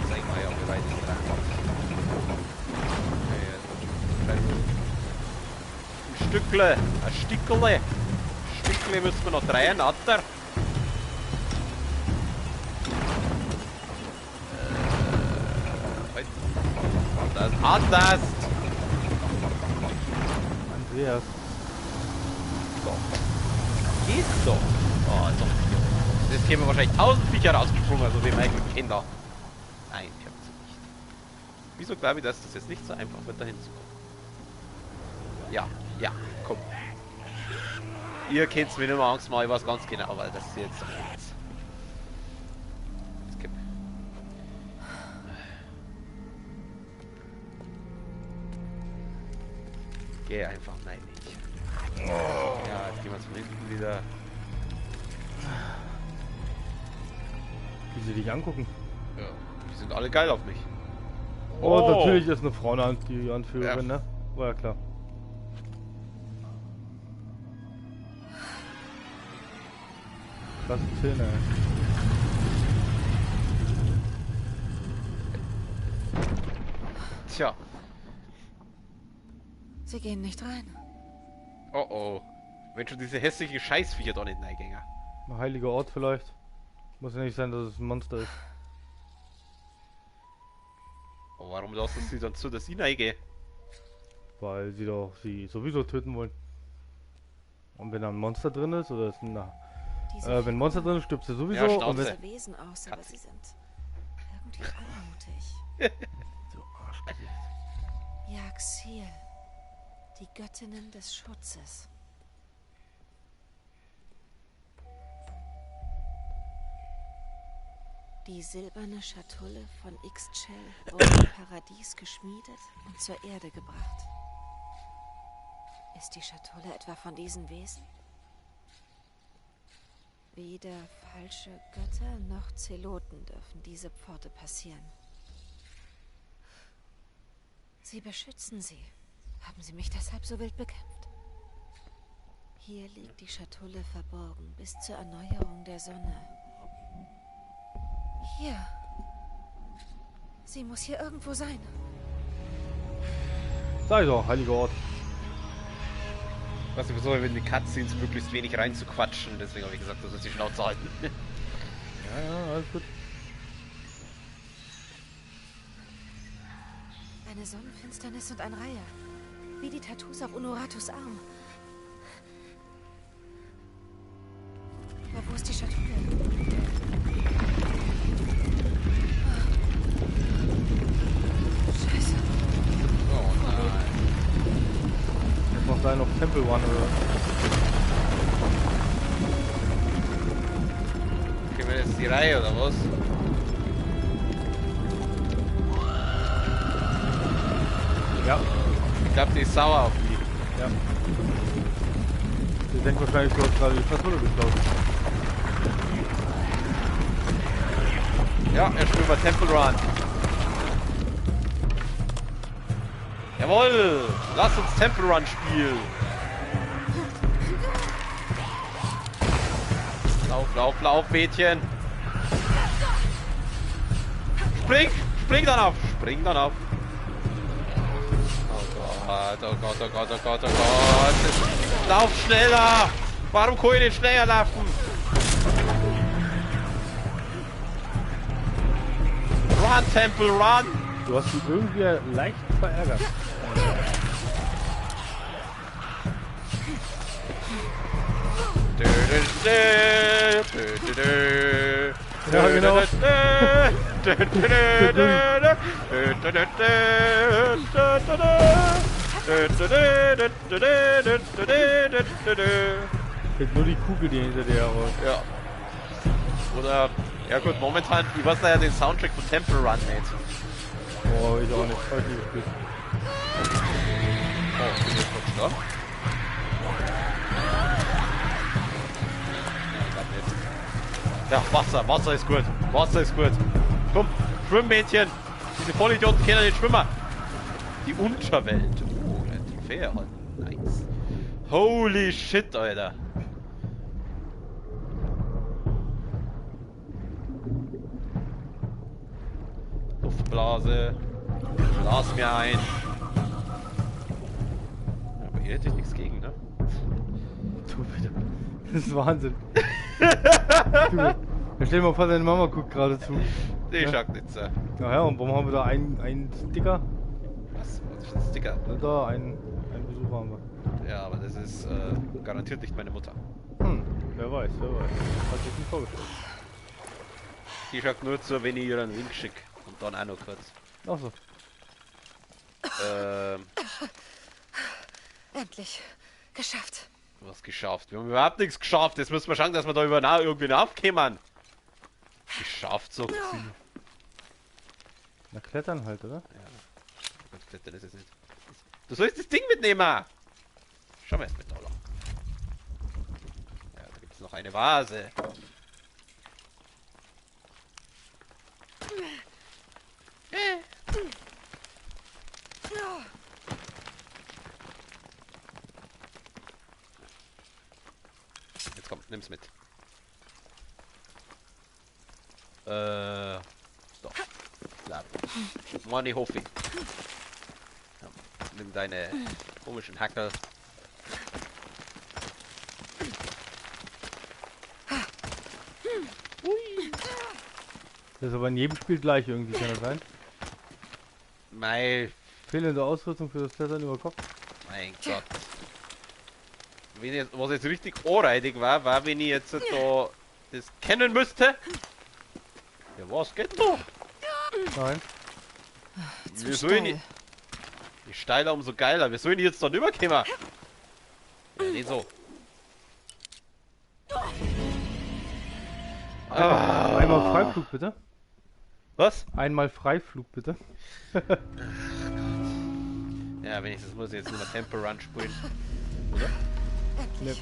Zeig mal, ja, wie weit ich dran komme. Ein Stückle müssen wir noch drehen, Atter. Anders! Andreas. Doch. Geht doch. Oh, doch. Jetzt kämen wahrscheinlich 1000 Viecher rausgesprungen, also wie Michael Kinder. Nein, ich hab's nicht. Wieso glaube ich, dass das jetzt nicht so einfach wird, dahin zu kommen? Ja, komm. Ihr kennt's mir nicht mehr Angst machen, ich weiß ganz genau, weil das ist jetzt so eins. Skip. Geh einfach, nein, nicht. Ja, jetzt gehen wir von hinten wieder. Wie sie dich angucken. Ja, die sind alle geil auf mich. Oh, natürlich ist eine Frau die Anführerin, Ja. ne? War ja klar. Klasse Szene, ey. Tja. Sie gehen nicht rein. Oh oh. Wenn schon diese hässliche Scheißviecher da nicht reingängen. Ein heiliger Ort vielleicht. Muss ja nicht sein, dass es ein Monster ist. Oh, warum lassen sie dann zu, dass ich reingehe? Weil sie doch sie sowieso töten wollen. Und wenn da ein Monster drin ist, oder ist ein... Diese wenn ein Monster drin ist, stirbst du sowieso. Ja, und wenn, Schnauze. Wesen aus, aber sie sind irgendwie anmutig. so, Arschgesicht. Yaxil, die Göttinnen des Schutzes. Die silberne Schatulle von Ixchel wurde im Paradies geschmiedet und zur Erde gebracht. Ist die Schatulle etwa von diesen Wesen? Weder falsche Götter noch Zeloten dürfen diese Pforte passieren. Sie beschützen sie. Haben sie mich deshalb so wild bekämpft? Hier liegt die Schatulle verborgen bis zur Erneuerung der Sonne. Hier. Sie muss hier irgendwo sein. Sag ich doch, heiliger Ort. Was ich versuche, in die Cutscenes möglichst wenig reinzuquatschen, deswegen habe ich gesagt, du sollst die Schnauze halten. Ja, alles gut. Eine Sonnenfinsternis und ein Reiher. Wie die Tattoos auf Unoratus Arm. Aber wo ist die Schatulle? Scheiße. Oh nein. Jetzt noch sein auf Temple One oder. Kriegen wir jetzt die Reihe oder was? Ja, Ich glaube, die ist sauer auf die. ja. Sie denkt wahrscheinlich, du hast gerade die Schatulle geklaut. Ja, er spielt mal Temple Run. Jawohl! Lass uns Temple Run spielen! Lauf, lauf, lauf, Mädchen! Spring! Spring dann auf! Spring dann auf! Oh Gott, oh Gott, oh Gott, oh Gott, oh Gott! Lauf schneller! Warum kann ich nicht schneller laufen? Run, Temple, run! Du hast sie irgendwie leicht verärgert. Ja, genau. Fehlt nur die Kugel, die hinter dir rollt. Ja. Oder, ja gut, momentan, ich weiß ja den Soundtrack von Temple Run nicht. Oh, ich auch nicht. Heute nicht gespielt. Oh, bin jetzt kurz da. Ja, Wasser, Wasser ist gut. Wasser ist gut. Komm, Schwimmmädchen. Diese Vollidioten kennen den Schwimmer. Die Unterwelt. Oh, ein Trophäe halt. Nice. Holy shit, Alter. Luftblase. Blas mir ein. Ja, aber hier hätte ich nichts gegen, ne? Du bitte. Das ist Wahnsinn. Du, stell dir mal vor, deine Mama guckt gerade zu. Die Ja. schaut nicht so. Naja, und warum haben wir da einen Sticker? Was? Was ist ein Sticker? Da, einen Besucher haben wir. Ja, aber das ist garantiert nicht meine Mutter. Wer weiß, wer weiß. Hat sich nicht vorgestellt. Die schaut nur zu, wenn ich ihr einen Wink schicke. Und dann auch noch kurz. Achso. Endlich. Geschafft. Was geschafft? Wir haben überhaupt nichts geschafft. Jetzt müssen wir schauen, dass wir da irgendwie aufkommen. Geschafft, sagt sie. Na, klettern halt, oder? Ganz klettern ist es nicht. Du sollst das Ding mitnehmen! Schau mal erst mit, Dollar. Ja, da gibt es noch eine Vase. Jetzt komm, nimm's mit. Doch. Klar. Money Hoffi. Ja, nimm deine komischen Hackel. Das ist aber in jedem Spiel gleich irgendwie, kann das sein? Mein Fehlende Ausrüstung für das Klettern über Kopf. Mein Gott. wenn jetzt, was jetzt richtig anreidig war, wenn ich jetzt da das kennen müsste. Ja, was geht doch? Nein. Zu Wir sollen steil. Je steiler, umso geiler. Wir sollen jetzt da rüberkommen. Ja, nicht so. Einmal Freiflug bitte. Was? Einmal Freiflug bitte. Ja, wenigstens muss ich jetzt nur mal Temple Run spielen. Oder? Ne.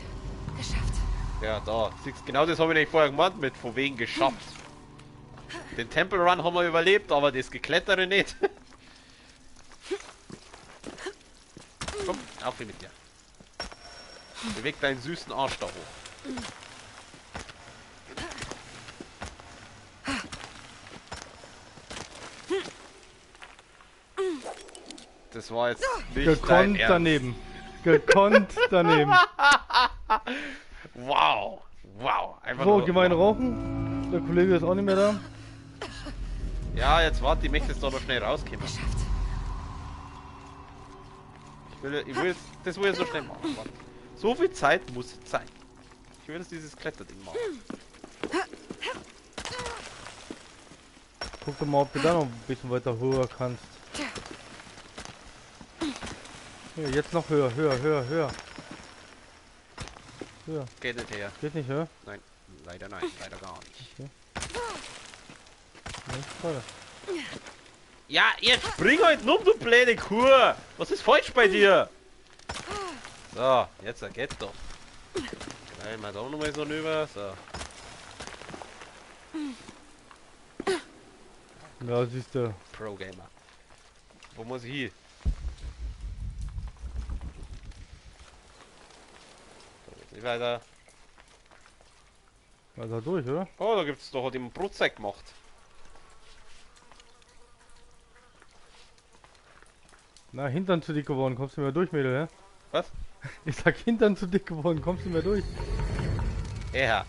Geschafft. Ja, da. Siehst, genau das habe ich nicht vorher gemeint mit von wegen geschafft. Den Temple Run haben wir überlebt, aber das Geklettere nicht. Komm, auf mit dir. Beweg deinen süßen Arsch da hoch. Das war jetzt nicht dein Gekonnt Ernst. daneben. Gekonnt daneben. Wow. Wow. Einfach So, nur- geh mal einen rauchen. Der Kollege ist auch nicht mehr da. Ja, jetzt warte, ich möchte jetzt da noch schnell rauskommen. Geschafft. Ich will jetzt, das will ich so schnell machen. Warte. So viel Zeit muss jetzt sein. Ich will jetzt dieses Kletterding machen. Guck doch mal, ob du da noch ein bisschen weiter höher kannst. Hier, jetzt noch höher, höher, höher, höher. Höher. Geht nicht her. Geht nicht höher? Nein, leider nein, leider gar nicht. Nicht weiter. Ja, jetzt spring halt nur, du blöde Kur! Was ist falsch bei dir? So, jetzt geht's doch. Gleich mal da nochmal so rüber. So. Ja, siehst du. Pro Gamer. Wo muss ich hin? So, geht's nicht weiter. War da durch, oder? Oh, da gibt's doch, hat jemand Brotzeit gemacht. Na, Hintern zu dick geworden, kommst du mehr durch, Mädel, hä? Was? Ich sag Hintern zu dick geworden, kommst du mehr durch. Ja.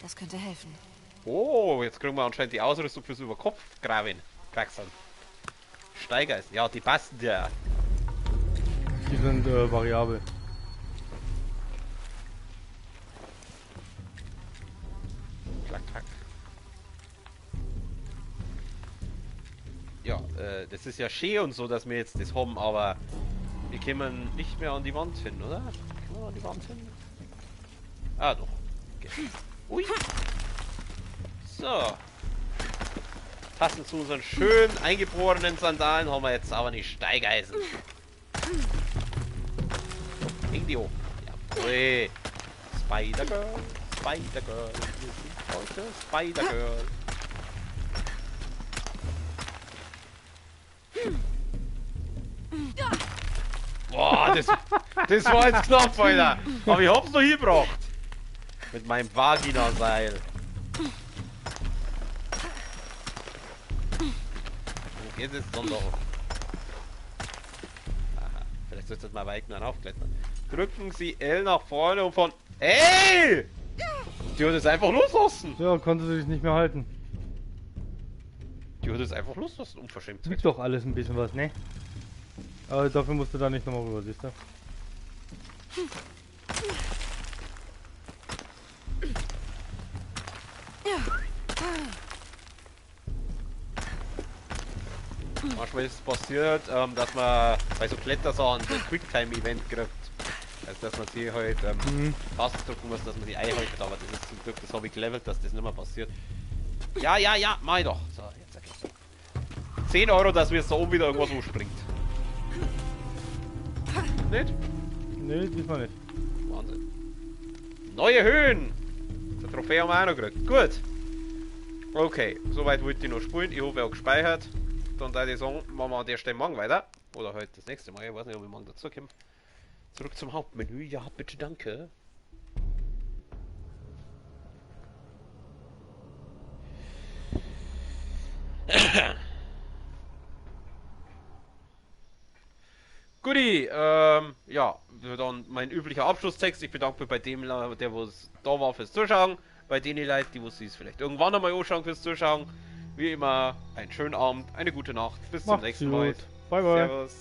Das könnte helfen. Oh, jetzt kriegen wir anscheinend die Ausrüstung fürs Überkopfgraben. Kraxeln. Steigeisen. Ja, die passen ja. Die sind variabel. Klack, klack. Ja, das ist ja schön und so, dass wir jetzt das haben, aber wir kommen nicht mehr an die Wand hin, oder? Können wir an die Wand hin? Ah, doch. Okay. Ui. So. Passend zu unseren schön eingeborenen Sandalen haben wir jetzt aber nicht Steigeisen. Irgendwie hoch. Jawohl. Spider-Girl. Spider-Girl. Wir sind heute Spider-Girl. Boah, das war jetzt knapp, Alter. Aber ich hab's noch hingebracht. Mit meinem Vagina-Seil. Wo geht es dann doch? Aha, vielleicht sollst du mal weit mehr aufklettern. Drücken Sie L nach vorne und von... Ey! Die hat es einfach loslassen. Ja, konnte sich nicht mehr halten. Die hat es einfach loslassen. Unverschämt. Wiegt doch alles ein bisschen was, ne? Aber dafür musst du da nicht nochmal rüber, siehst du? Manchmal ist es passiert, dass man bei so Klettersachen so ein Quicktime-Event kriegt. Also dass man sie halt Tasten drücken muss, dass man die einhaltet, aber das ist zum Glück, das habe ich gelevelt, dass das nicht mehr passiert. Ja, ja, ja, mach ich doch. So, jetzt geht's. 10 Euro, dass mir jetzt da oben wieder irgendwas umspringt. Nicht? Ne, diesmal nicht. Wahnsinn. Neue Höhen! Die Trophäe haben wir auch noch gekriegt. Gut. Okay, soweit wollte ich noch spielen. Ich hoffe, er hat gespeichert. Dann würde ich sagen, machen wir an der Stelle morgen weiter. Oder halt das nächste Mal. Ich weiß nicht, ob ich morgen dazu komme. Zurück zum Hauptmenü. Ja, bitte, danke. Guti, ja, dann mein üblicher Abschlusstext. Ich bedanke mich bei dem, der was da war fürs Zuschauen. Bei denen Leute, die was es vielleicht irgendwann einmal anschauen fürs Zuschauen. Wie immer, einen schönen Abend, eine gute Nacht. Bis zum Macht's nächsten Mal. gut. Bye, bye. Servus.